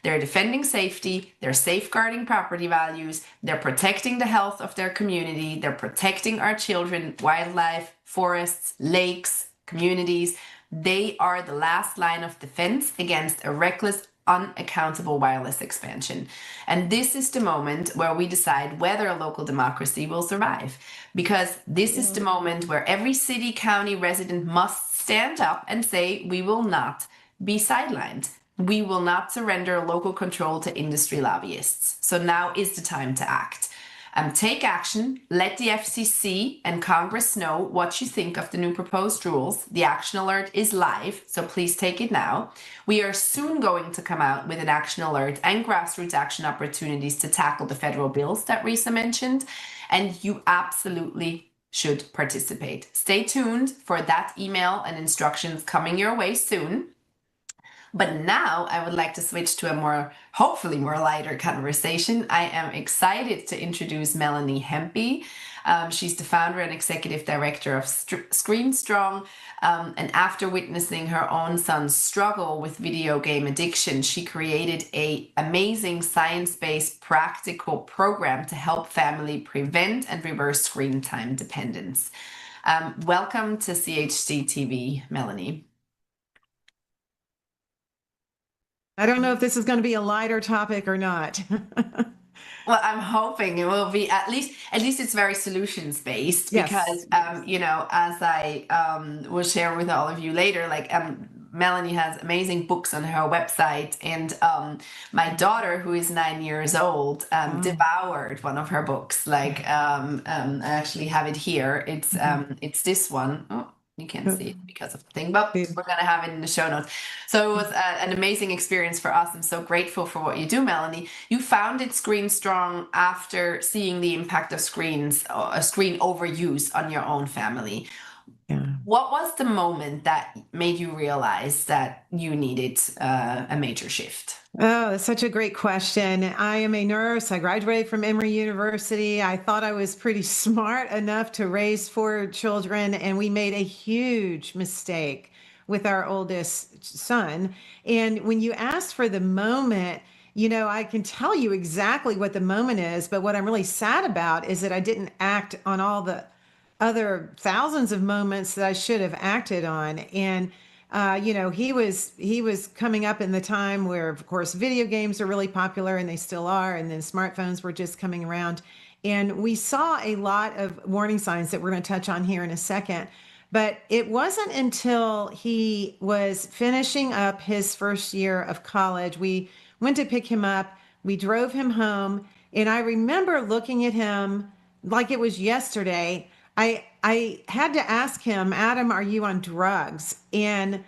They're defending safety, they're safeguarding property values, they're protecting the health of their community, they're protecting our children, wildlife, forests, lakes, communities. They are the last line of defense against a reckless, unaccountable wireless expansion. And this is the moment where we decide whether local democracy will survive. Because this is the moment where every city, county resident must stand up and say, we will not be sidelined. We will not surrender local control to industry lobbyists. So now is the time to act. Take action, let the FCC and Congress know what you think of the new proposed rules. The action alert is live, so please take it now. We are soon going to come out with an action alert and grassroots action opportunities to tackle the federal bills that Risa mentioned, and you absolutely should participate. Stay tuned for that email and instructions coming your way soon. But now I would like to switch to a hopefully more lighter conversation. I am excited to introduce Melanie Hempe. She's the founder and executive director of Screen Strong. And after witnessing her own son's struggle with video game addiction, she created an amazing science-based practical program to help family prevent and reverse screen time dependence. Welcome to CHD TV, Melanie. I don't know if this is going to be a lighter topic or not. Well, I'm hoping it will be at least it's very solutions based, because as I will share with all of you later, Melanie has amazing books on her website, and my daughter, who is 9 years old, devoured one of her books. Like, I actually have it here. It's this one. Oh, you can't see it because of the thing, but we're going to have it in the show notes. So it was an amazing experience for us. I'm so grateful for what you do, Melanie. You founded Screen Strong after seeing the impact of screen overuse on your own family. Yeah. What was the moment that made you realize that you needed a major shift? Oh, that's such a great question. I am a nurse. I graduated from Emory University. I thought I was pretty smart enough to raise 4 children, and we made a huge mistake with our oldest son. And when you asked for the moment, I can tell you exactly what the moment is, but what I'm really sad about is that I didn't act on all the other thousands of moments that I should have acted on. And he was coming up in the time where, of course, video games are really popular, and they still are, and then smartphones were just coming around. And we saw a lot of warning signs that we're going to touch on here in a second. But it wasn't until he was finishing up his first year of college, we went to pick him up, we drove him home, and I remember looking at him like it was yesterday. I had to ask him, Adam, are you on drugs? And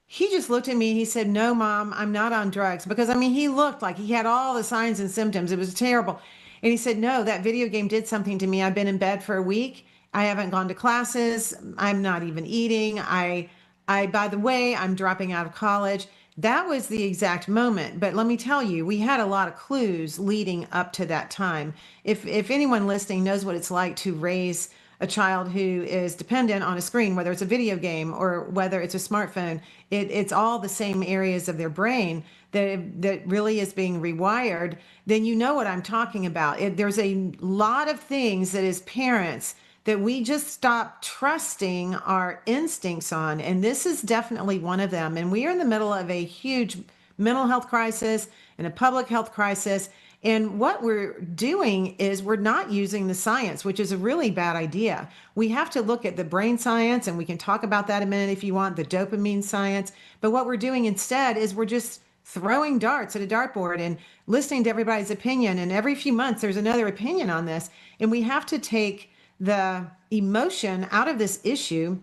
he just looked at me. He said, no, Mom, I'm not on drugs. Because, he looked like he had all the signs and symptoms. It was terrible. And he said, no, that video game did something to me. I've been in bed for a week. I haven't gone to classes. I'm not even eating. By the way, I'm dropping out of college. That was the exact moment. But let me tell you, we had a lot of clues leading up to that time. If anyone listening knows what it's like to raise a child who is dependent on a screen, whether it's a video game or whether it's a smartphone, it's all the same areas of their brain that really is being rewired, then you know what I'm talking about. There's a lot of things that as parents that we just stop trusting our instincts on. And this is definitely one of them. And we are in the middle of a huge mental health crisis and a public health crisis. And what we're doing is we're not using the science, which is a really bad idea. We have to look at the brain science, and we can talk about that in a minute if you want, the dopamine science. But what we're doing instead is we're just throwing darts at a dartboard and listening to everybody's opinion. And every few months, there's another opinion on this. And we have to take the emotion out of this issue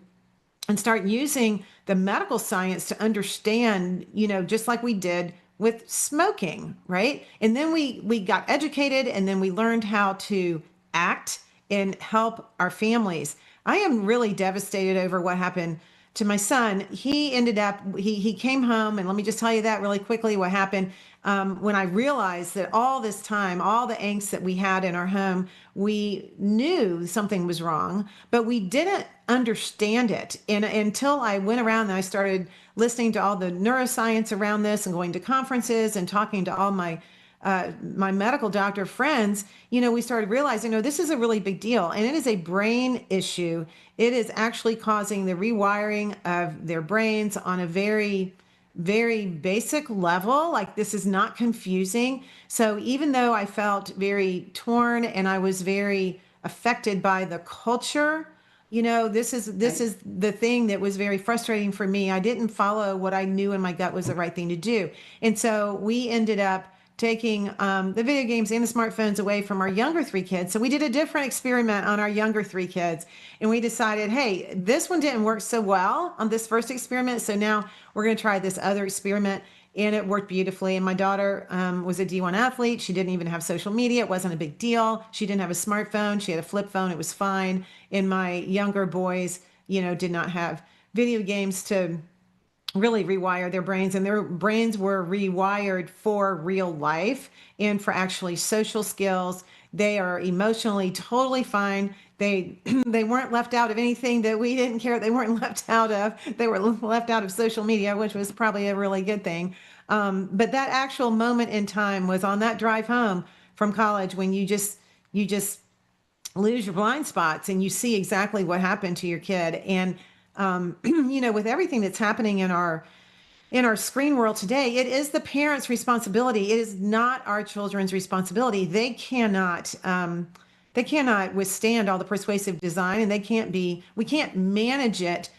and start using the medical science to understand, just like we did with smoking, right? And then we got educated, and then we learned how to act and help our families. I am really devastated over what happened to my son. He ended up, he came home, and let me just tell you that really quickly, what happened when I realized that all this time, all the angst that we had in our home, we knew something was wrong, but we didn't understand it. And until I went around and I started listening to all the neuroscience around this and going to conferences and talking to all my medical doctor friends, we started realizing, this is a really big deal, and it is a brain issue. It is actually causing the rewiring of their brains on a very, very basic level. Like, this is not confusing. So even though I felt very torn and I was very affected by the culture, this is the thing that was very frustrating for me. I didn't follow what I knew in my gut was the right thing to do. And so we ended up taking the video games and the smartphones away from our younger 3 kids. So we did a different experiment on our younger 3 kids. And we decided, hey, this one didn't work so well on this first experiment. So now we're going to try this other experiment. And it worked beautifully. And my daughter was a D1 athlete. She didn't even have social media. It wasn't a big deal. She didn't have a smartphone. She had a flip phone. It was fine. And my younger boys, did not have video games to really rewire their brains, and their brains were rewired for real life and for actually social skills. They are emotionally totally fine. They weren't left out of anything that we didn't care they weren't left out of. They were left out of social media, which was probably a really good thing. But that actual moment in time was on that drive home from college, when you just lose your blind spots and you see exactly what happened to your kid. And with everything that's happening in our screen world today, it is the parents' responsibility. It is not our children's responsibility. They cannot withstand all the persuasive design, and we can't manage it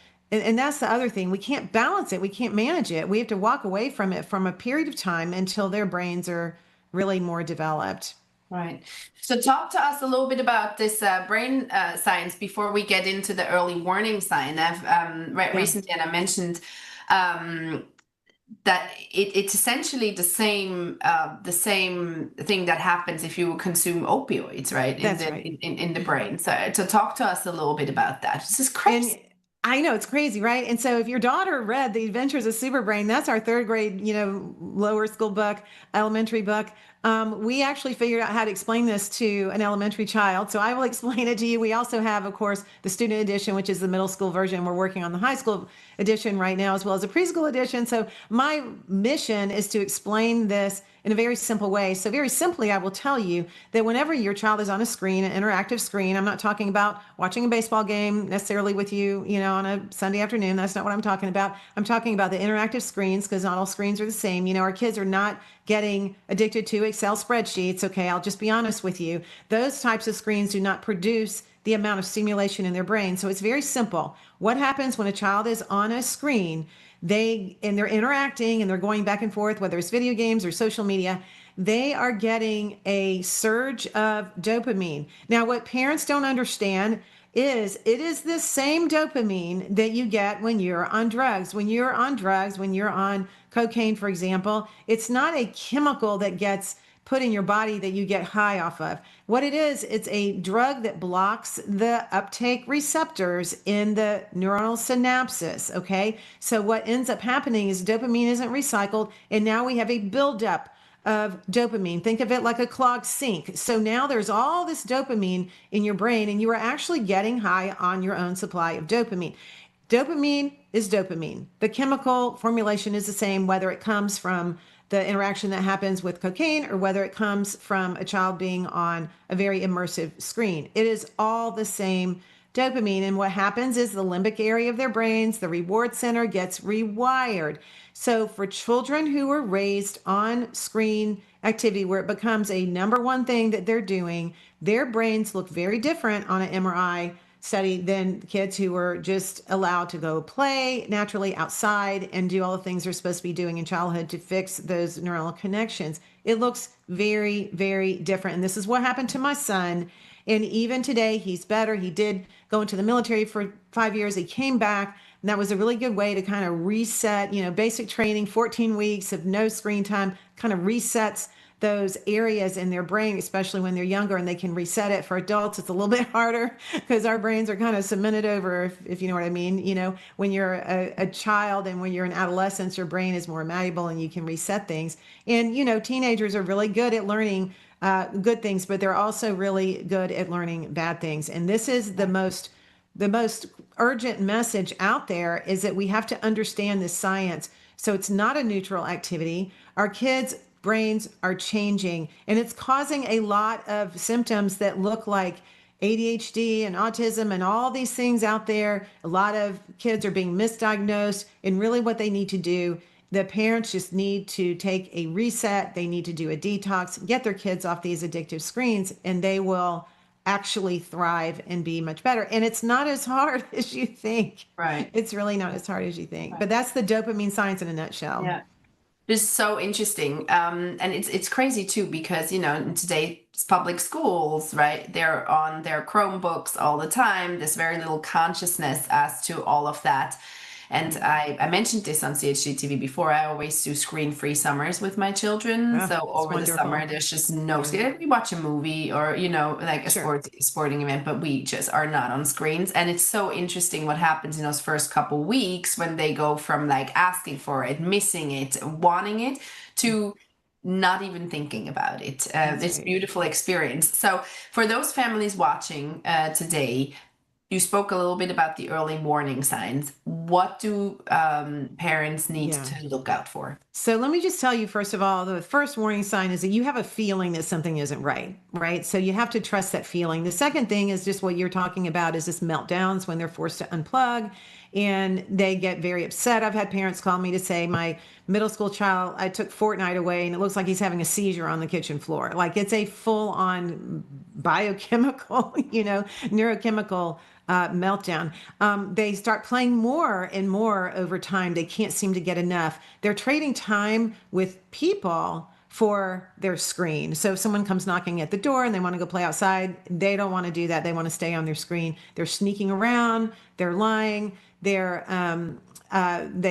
And that's the other thing. We can't balance it. We can't manage it. We have to walk away from it from a period of time until their brains are really more developed. Right. So talk to us a little bit about this brain science before we get into the early warning sign. I've recently, and I mentioned that it's essentially the same thing that happens if you consume opioids, right? In the brain. So talk to us a little bit about that. This is crazy. And I know it's crazy, right? And so if your daughter read The Adventures of Superbrain, that's our third grade, lower school book, elementary book. We actually figured out how to explain this to an elementary child. So I will explain it to you. We also have, of course, the student edition, which is the middle school version. We're working on the high school edition right now, as well as the preschool edition. So my mission is to explain this in a very simple way. So very simply, I will tell you that whenever your child is on a screen, an interactive screen, I'm not talking about watching a baseball game necessarily with you, on a Sunday afternoon. That's not what I'm talking about. I'm talking about the interactive screens, because not all screens are the same. Our kids are not getting addicted to Excel spreadsheets. Okay, I'll just be honest with you. Those types of screens do not produce the amount of stimulation in their brain. So it's very simple. What happens when a child is on a screen? They're interacting and they're going back and forth, whether it's video games or social media, they are getting a surge of dopamine. Now, what parents don't understand is it is the same dopamine that you get when you're on drugs. When you're on cocaine, for example, it's not a chemical that gets put in your body that you get high off of. What it is, it's a drug that blocks the uptake receptors in the neuronal synapses, okay? So what ends up happening is dopamine isn't recycled, and now we have a buildup of dopamine. Think of it like a clogged sink. So now there's all this dopamine in your brain, and you are actually getting high on your own supply of dopamine. Dopamine is dopamine. The chemical formulation is the same, whether it comes from the interaction that happens with cocaine or whether it comes from a child being on a very immersive screen. It is all the same dopamine. And what happens is the limbic area of their brains, the reward center, gets rewired. So for children who are raised on screen activity where it becomes a number one thing that they're doing, their brains look very different on an MRI study than kids who were just allowed to go play naturally outside and do all the things they're supposed to be doing in childhood to fix those neuronal connections. It looks very, very different. And this is what happened to my son. And even today, he's better. He did go into the military for 5 years. He came back, and that was a really good way to kind of reset, basic training, 14 weeks of no screen time, kind of resets those areas in their brain, especially when they're younger, and they can reset it. For adults, it's a little bit harder because our brains are kind of cemented over, if you know what I mean. When you're a child and when you're in adolescence, your brain is more malleable and you can reset things. And, teenagers are really good at learning good things, but they're also really good at learning bad things. And this is the most urgent message out there, is that we have to understand this science. So it's not a neutral activity. Our kids' brains are changing, and it's causing a lot of symptoms that look like ADHD and autism and all these things out there. A lot of kids are being misdiagnosed, and really what they need to do, the parents just need to take a reset. They need to do a detox, get their kids off these addictive screens, and they will actually thrive and be much better. And it's not as hard as you think. Right. It's really not as hard as you think. Right. But that's the dopamine science in a nutshell. Yeah. This is so interesting. And it's crazy too, because, in today's public schools, right, they're on their Chromebooks all the time. There's very little consciousness as to all of that. And I mentioned this on CHD TV before. I always do screen-free summers with my children. So over the summer, there's just no screen. We watch a movie or, like a sporting event, but we just are not on screens. And it's so interesting what happens in those first couple weeks when they go from like asking for it, missing it, wanting it, to not even thinking about it. It's a beautiful experience. So for those families watching today, you spoke a little bit about the early warning signs. What do parents need to look out for? So let me just tell you, first of all, the first warning sign is that you have a feeling that something isn't right? So you have to trust that feeling. The second thing is just what you're talking about, is this meltdowns when they're forced to unplug and they get very upset. I've had parents call me to say, my middle school child, I took Fortnite away and it looks like he's having a seizure on the kitchen floor. Like, it's a full on biochemical, neurochemical meltdown. They start playing more and more over time. They can't seem to get enough. They're trading time with people for their screen. So if someone comes knocking at the door and they want to go play outside, they don't want to do that. They want to stay on their screen. They're sneaking around. They're lying. They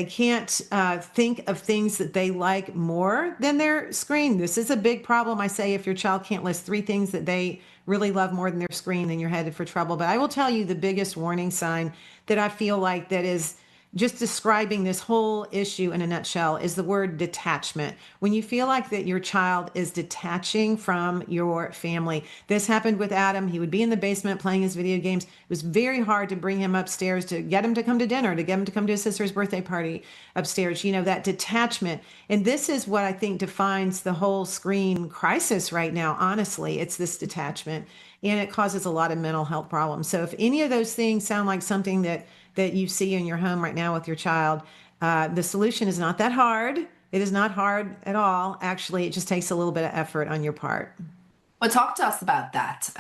can't think of things that they like more than their screen. This is a big problem. I say if your child can't list 3 things that they really love more than their screen, then you're headed for trouble. But I will tell you the biggest warning sign that I feel like that is just describing this whole issue in a nutshell is the word detachment. When you feel like that your child is detaching from your family. This happened with Adam. He would be in the basement playing his video games. It was very hard to bring him upstairs, to get him to come to dinner, to get him to come to his sister's birthday party upstairs, you know, that detachment. And this is what I think defines the whole screen crisis right now. Honestly, it's this detachment, and it causes a lot of mental health problems. So if any of those things sound like something that you see in your home right now with your child, the solution is not that hard. It is not hard at all. Actually, it just takes a little bit of effort on your part. Well, talk to us about that,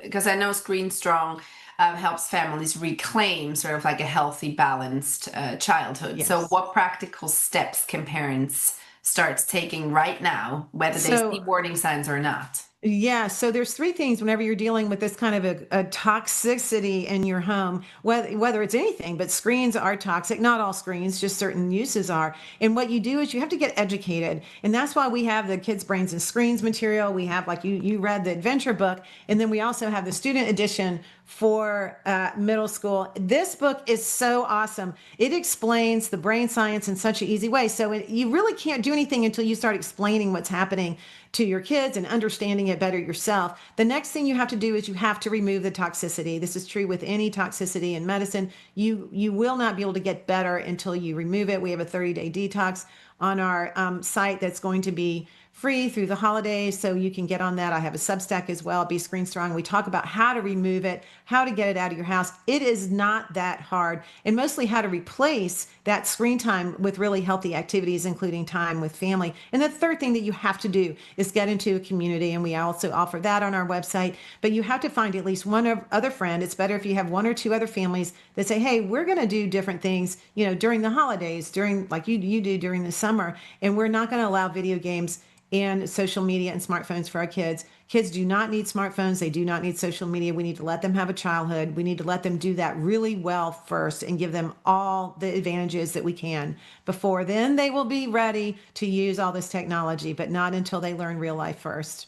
because I know Screen Strong helps families reclaim sort of like a healthy, balanced childhood. Yes. So what practical steps can parents start taking right now, whether they see warning signs or not? Yeah, so there's 3 things whenever you're dealing with this kind of a toxicity in your home, whether it's anything, but screens are toxic. Not all screens, just certain uses are. And what you do is you have to get educated. And that's why we have the Kids, Brains, and Screens material. We have, like you read the adventure book, and then we also have the student edition for middle school. This book is so awesome. It explains the brain science in such an easy way. So you really can't do anything until you start explaining what's happening to your kids and understanding it better yourself. The next thing you have to do is you have to remove the toxicity. This is true with any toxicity in medicine. You will not be able to get better until you remove it. We have a 30-day detox on our site that's going to be free through the holidays, so you can get on that. I have a Substack as well, Be Screen Strong. We talk about how to remove it, how to get it out of your house. It is not that hard, and mostly how to replace that screen time with really healthy activities, including time with family. And the third thing that you have to do is get into a community, and we also offer that on our website. But you have to find at least one other friend. It's better if you have 1 or 2 other families that say, hey, we're going to do different things, you know, during the holidays, during like you do during the summer, and we're not going to allow video games and social media and smartphones for our kids. Kids do not need smartphones. They do not need social media. We need to let them have a childhood. We need to let them do that really well first and give them all the advantages that we can before then they will be ready to use all this technology, but not until they learn real life first.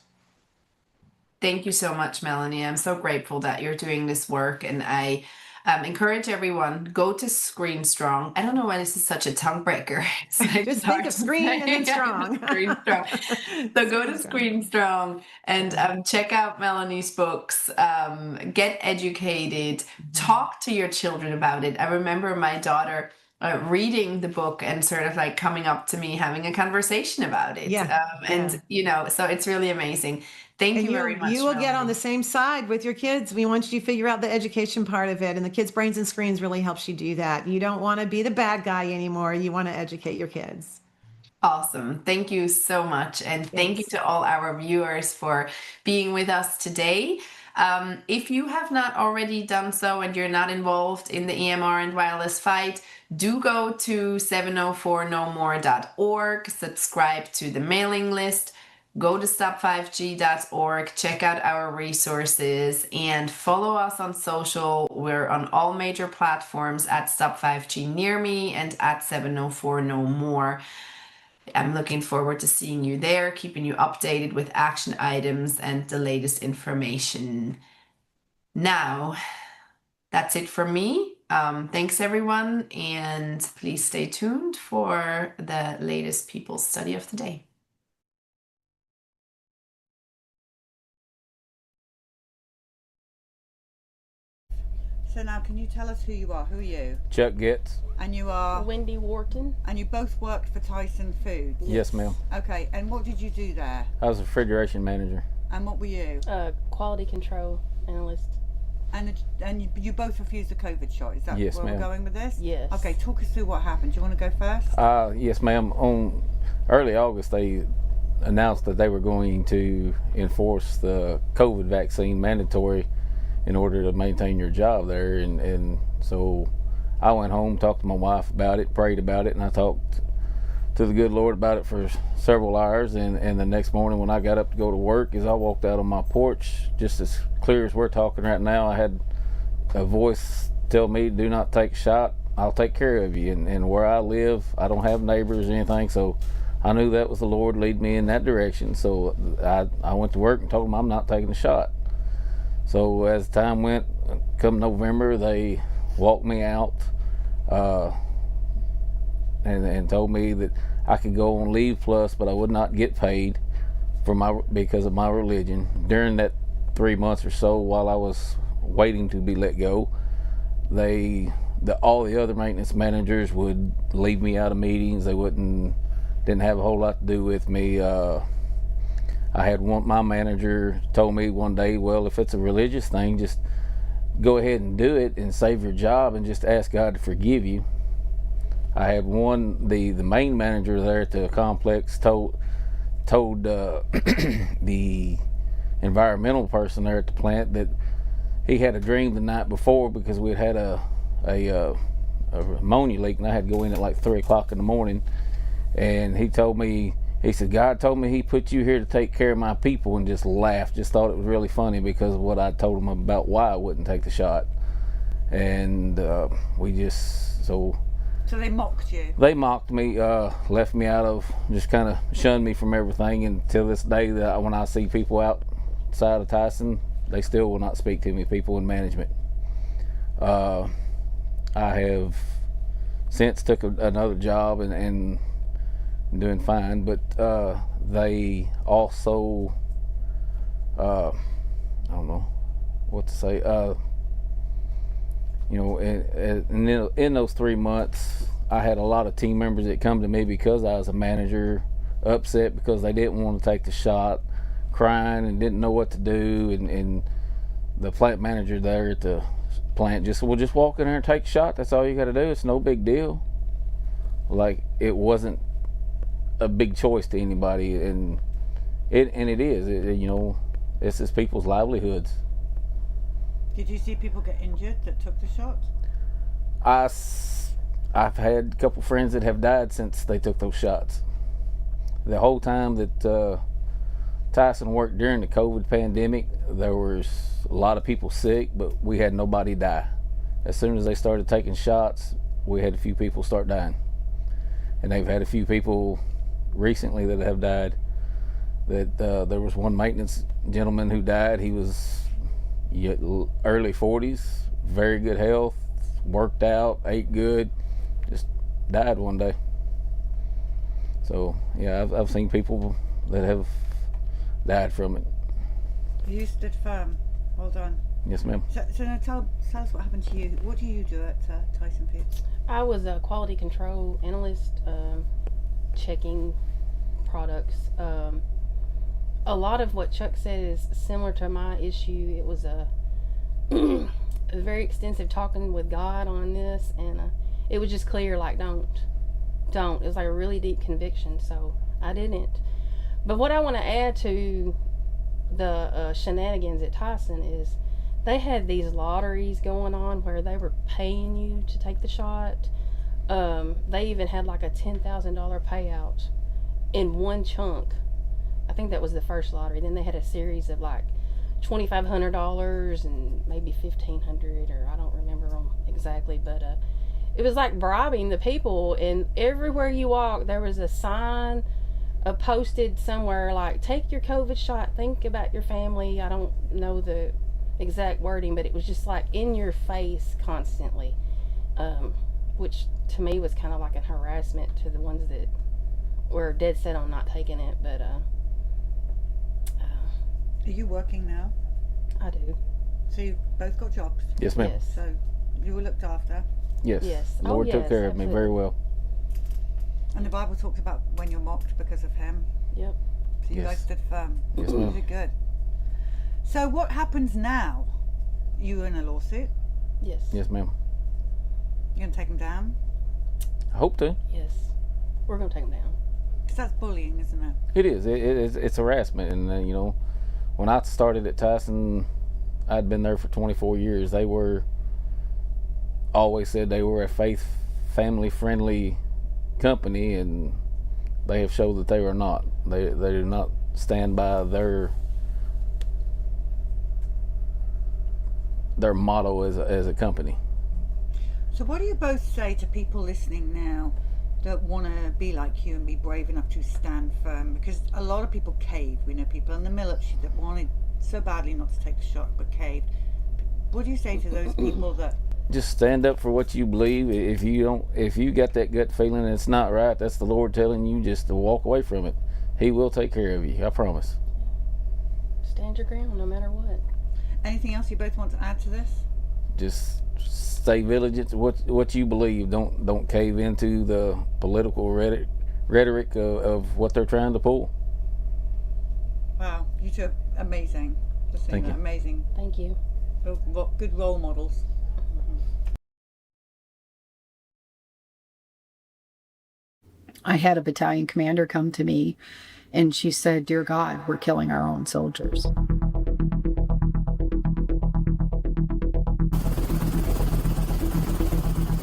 Thank you so much, Melanie. I'm so grateful that you're doing this work, and I encourage everyone, go to Screen Strong. I don't know why this is such a tongue breaker. Just think of screen and then strong. Screen Strong. So go to Screen Strong and check out Melanie's books. Get educated. Talk to your children about it. I remember my daughter reading the book and sort of like coming up to me, having a conversation about it. And, you know, so it's really amazing. Thank you very much. You will get on the same side with your kids. We want you to figure out the education part of it, and the Kids, Brains, and Screens really helps you do that. You don't want to be the bad guy anymore. You want to educate your kids. Awesome. Thank you so much. And thank you to all our viewers for being with us today. If you have not already done so and you're not involved in the EMR and wireless fight, do go to 704nomore.org, subscribe to the mailing list, go to stop5g.org, check out our resources, and follow us on social. We're on all major platforms at Stop5G Near Me and at 704nomore. I'm looking forward to seeing you there, keeping you updated with action items and the latest information. Now, that's it for me. Thanks, everyone, and please stay tuned for the latest People's Study of the Day. So now, can you tell us who you are? Who are you? Chuck Getz. And you are? Wendy Wharton. And you both worked for Tyson Foods? Yes, ma'am. Okay, and what did you do there? I was a refrigeration manager. And what were you? Quality control analyst. And you both refused the COVID shot, is that Yes, where ma'am. we're going with this? Yes. Okay, talk us through what happened. Do you want to go first? Yes, ma'am. On early August, they announced that they were going to enforce the COVID vaccine mandatory in order to maintain your job there. And so I went home, talked to my wife about it, prayed about it, and I talked to the good Lord about it for several hours. And the next morning when I got up to go to work, as I walked out on my porch, just as clear as we're talking right now, I had a voice tell me, do not take a shot, I'll take care of you. And where I live, I don't have neighbors or anything, so I knew that was the Lord lead me in that direction. So I went to work and told them I'm not taking a shot. So as time went, come November, they walked me out and told me that I could go on leave plus, but I would not get paid because of my religion. During that 3 months or so while I was waiting to be let go, all the other maintenance managers would leave me out of meetings. They didn't have a whole lot to do with me. I had my manager told me one day, well, if it's a religious thing, just go ahead and do it and save your job and just ask God to forgive you. I had the main manager there at the complex told the environmental person there at the plant that he had a dream the night before, because we had a ammonia leak, and I had to go in at like 3 o'clock in the morning. And he said, God told me he put you here to take care of my people, and just laughed, just thought it was really funny because of what I told him about why I wouldn't take the shot. And So they mocked you? They mocked me, left me out of, just kind of shunned me from everything. And till this day, when I see people outside of Tyson, they still will not speak to me, people in management. I have since took another job and doing fine, but they also, I don't know what to say, in those 3 months, I had a lot of team members that come to me because I was a manager, upset because they didn't want to take the shot, crying and didn't know what to do. And the plant manager there at the plant just said, well, just walk in there and take a shot. That's all you got to do. It's no big deal. Like, it wasn't a big choice to anybody, and it is. It's just people's livelihoods. Did you see people get injured that took the shot? I've had a couple friends that have died since they took those shots. The whole time that Tyson worked during the COVID pandemic, there was a lot of people sick, but we had nobody die. As soon as they started taking shots, we had a few people start dying. And they've had a few people recently that have died. There was one maintenance gentleman who died. He was early 40s, very good health, worked out, ate good, just died one day. So yeah, I've seen people that have died from it. You stood firm. Well done. Yes, ma'am. So now tell us what happened to you. What do you do at Tyson Foods? I was a quality control analyst, checking products. A lot of what Chuck said is similar to my issue. It was a very extensive talking with God on this, and it was just clear, like, don't. It was like a really deep conviction, so I didn't. But what I want to add to the shenanigans at Tyson is they had these lotteries going on where they were paying you to take the shot. They even had like a $10,000 payout in one chunk. I think that was the first lottery. Then they had a series of like $2,500 and maybe $1,500, or I don't remember them exactly, but it was like bribing the people. And everywhere you walk, there was a sign posted somewhere like, take your COVID shot, think about your family. I don't know the exact wording, but it was just like in your face constantly, which to me was kind of like a harassment to the ones that were dead set on not taking it. But are you working now? I do. So you've both got jobs? Yes, ma'am. Yes. So you were looked after? Yes. Yes. The Lord took care of me very well. And the Bible talks about when you're mocked because of him. Yep. So you guys stood firm. Yes, You ma'am. did good. So what happens now? You in a lawsuit? Yes. Yes, ma'am. You gonna take him down? I hope to. Yes. We're gonna take them down. Because that's bullying, isn't it? It is. It's harassment. And, when I started at Tyson I'd been there for 24 years. They were always said they were a family-friendly company, and they have showed that they were not. They do not stand by their motto as a company. So what do you both say to people listening now that want to be like you and be brave enough to stand firm? Because a lot of people cave. We know people in the military that wanted so badly not to take the shot but caved. What do you say to those people that just stand up for what you believe? If you got that gut feeling and it's not right, that's the Lord telling you just to walk away from it. He will take care of you, I promise. Stand your ground no matter what. Anything else you both want to add to this? Just stay vigilant to what you believe. Don't cave into the political rhetoric of what they're trying to pull. Wow, you two are amazing. Just saying that, amazing. Thank you. Good role models. I had a battalion commander come to me and she said, "Dear God, we're killing our own soldiers."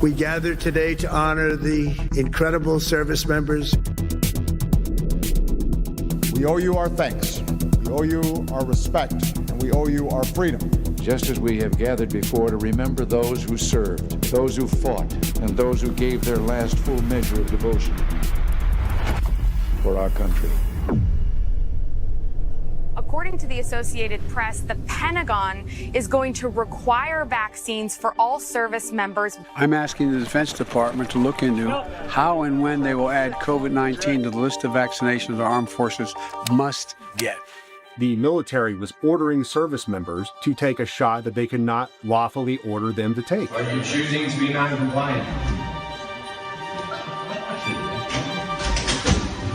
We gather today to honor the incredible service members. We owe you our thanks. We owe you our respect, and we owe you our freedom. Just as we have gathered before to remember those who served, those who fought, and those who gave their last full measure of devotion for our country. According to the Associated Press, the Pentagon is going to require vaccines for all service members. I'm asking the Defense Department to look into how and when they will add COVID-19 to the list of vaccinations our armed forces must get. The military was ordering service members to take a shot that they could not lawfully order them to take. Are you choosing to be non-compliant?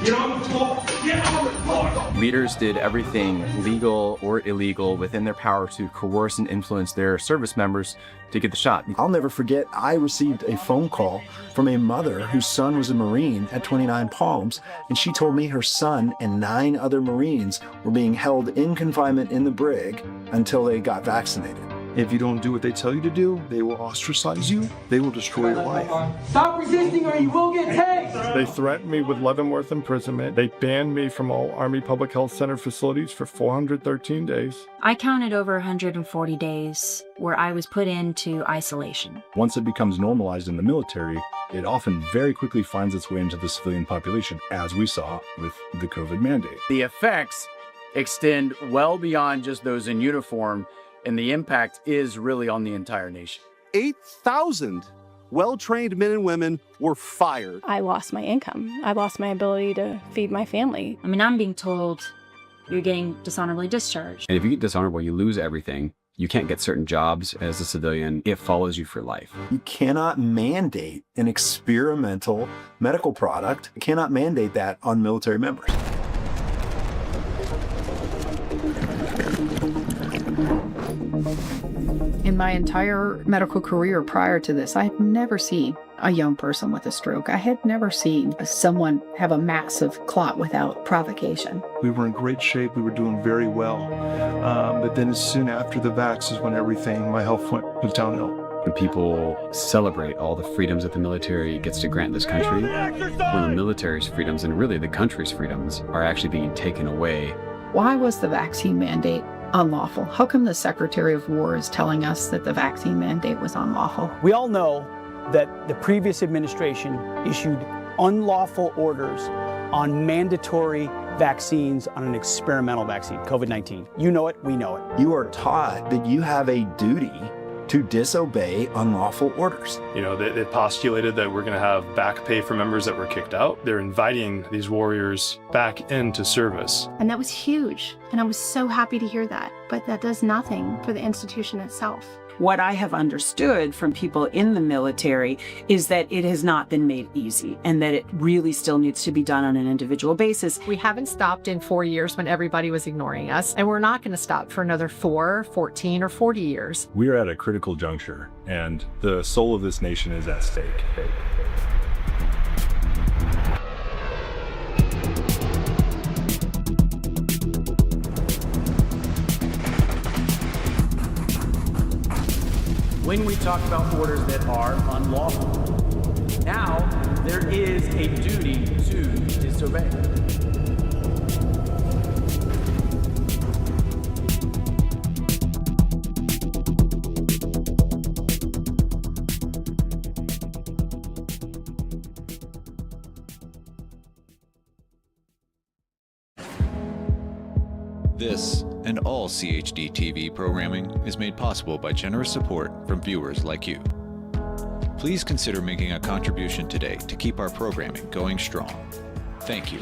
Get on the floor! Get on the floor! Leaders did everything legal or illegal within their power to coerce and influence their service members to get the shot. I'll never forget, I received a phone call from a mother whose son was a Marine at 29 Palms, and she told me her son and 9 other Marines were being held in confinement in the brig until they got vaccinated. If you don't do what they tell you to do, they will ostracize you. They will destroy your life. Stop resisting or you will get tased! They threatened me with Leavenworth imprisonment. They banned me from all Army Public Health Center facilities for 413 days. I counted over 140 days where I was put into isolation. Once it becomes normalized in the military, it often very quickly finds its way into the civilian population, as we saw with the COVID mandate. The effects extend well beyond just those in uniform, and the impact is really on the entire nation. 8,000 well-trained men and women were fired. I lost my income. I lost my ability to feed my family. I mean, I'm being told you're getting dishonorably discharged. And if you get dishonorable, you lose everything. You can't get certain jobs as a civilian. It follows you for life. You cannot mandate an experimental medical product. You cannot mandate that on military members. In my entire medical career prior to this, I had never seen a young person with a stroke. I had never seen someone have a massive clot without provocation. We were in great shape. We were doing very well. But then as soon after the vax is when my health went downhill. When people celebrate all the freedoms that the military gets to grant this country, when the military's freedoms and really the country's freedoms are actually being taken away. Why was the vaccine mandate unlawful? How come the Secretary of War is telling us that the vaccine mandate was unlawful? We all know that the previous administration issued unlawful orders on mandatory vaccines on an experimental vaccine, COVID-19. You know it, we know it. You are taught that you have a duty to disobey unlawful orders. You know, they postulated that we're going to have back pay for members that were kicked out. They're inviting these warriors back into service. And that was huge. And I was so happy to hear that. But that does nothing for the institution itself. What I have understood from people in the military is that it has not been made easy and that it really still needs to be done on an individual basis. We haven't stopped in 4 years when everybody was ignoring us, and we're not going to stop for another 4, 14, or 40 years. We are at a critical juncture, and the soul of this nation is at stake. when we talk about orders that are unlawful. Now, there is a duty to disobey. This and all CHD TV programming is made possible by generous support from viewers like you. Please consider making a contribution today to keep our programming going strong. Thank you.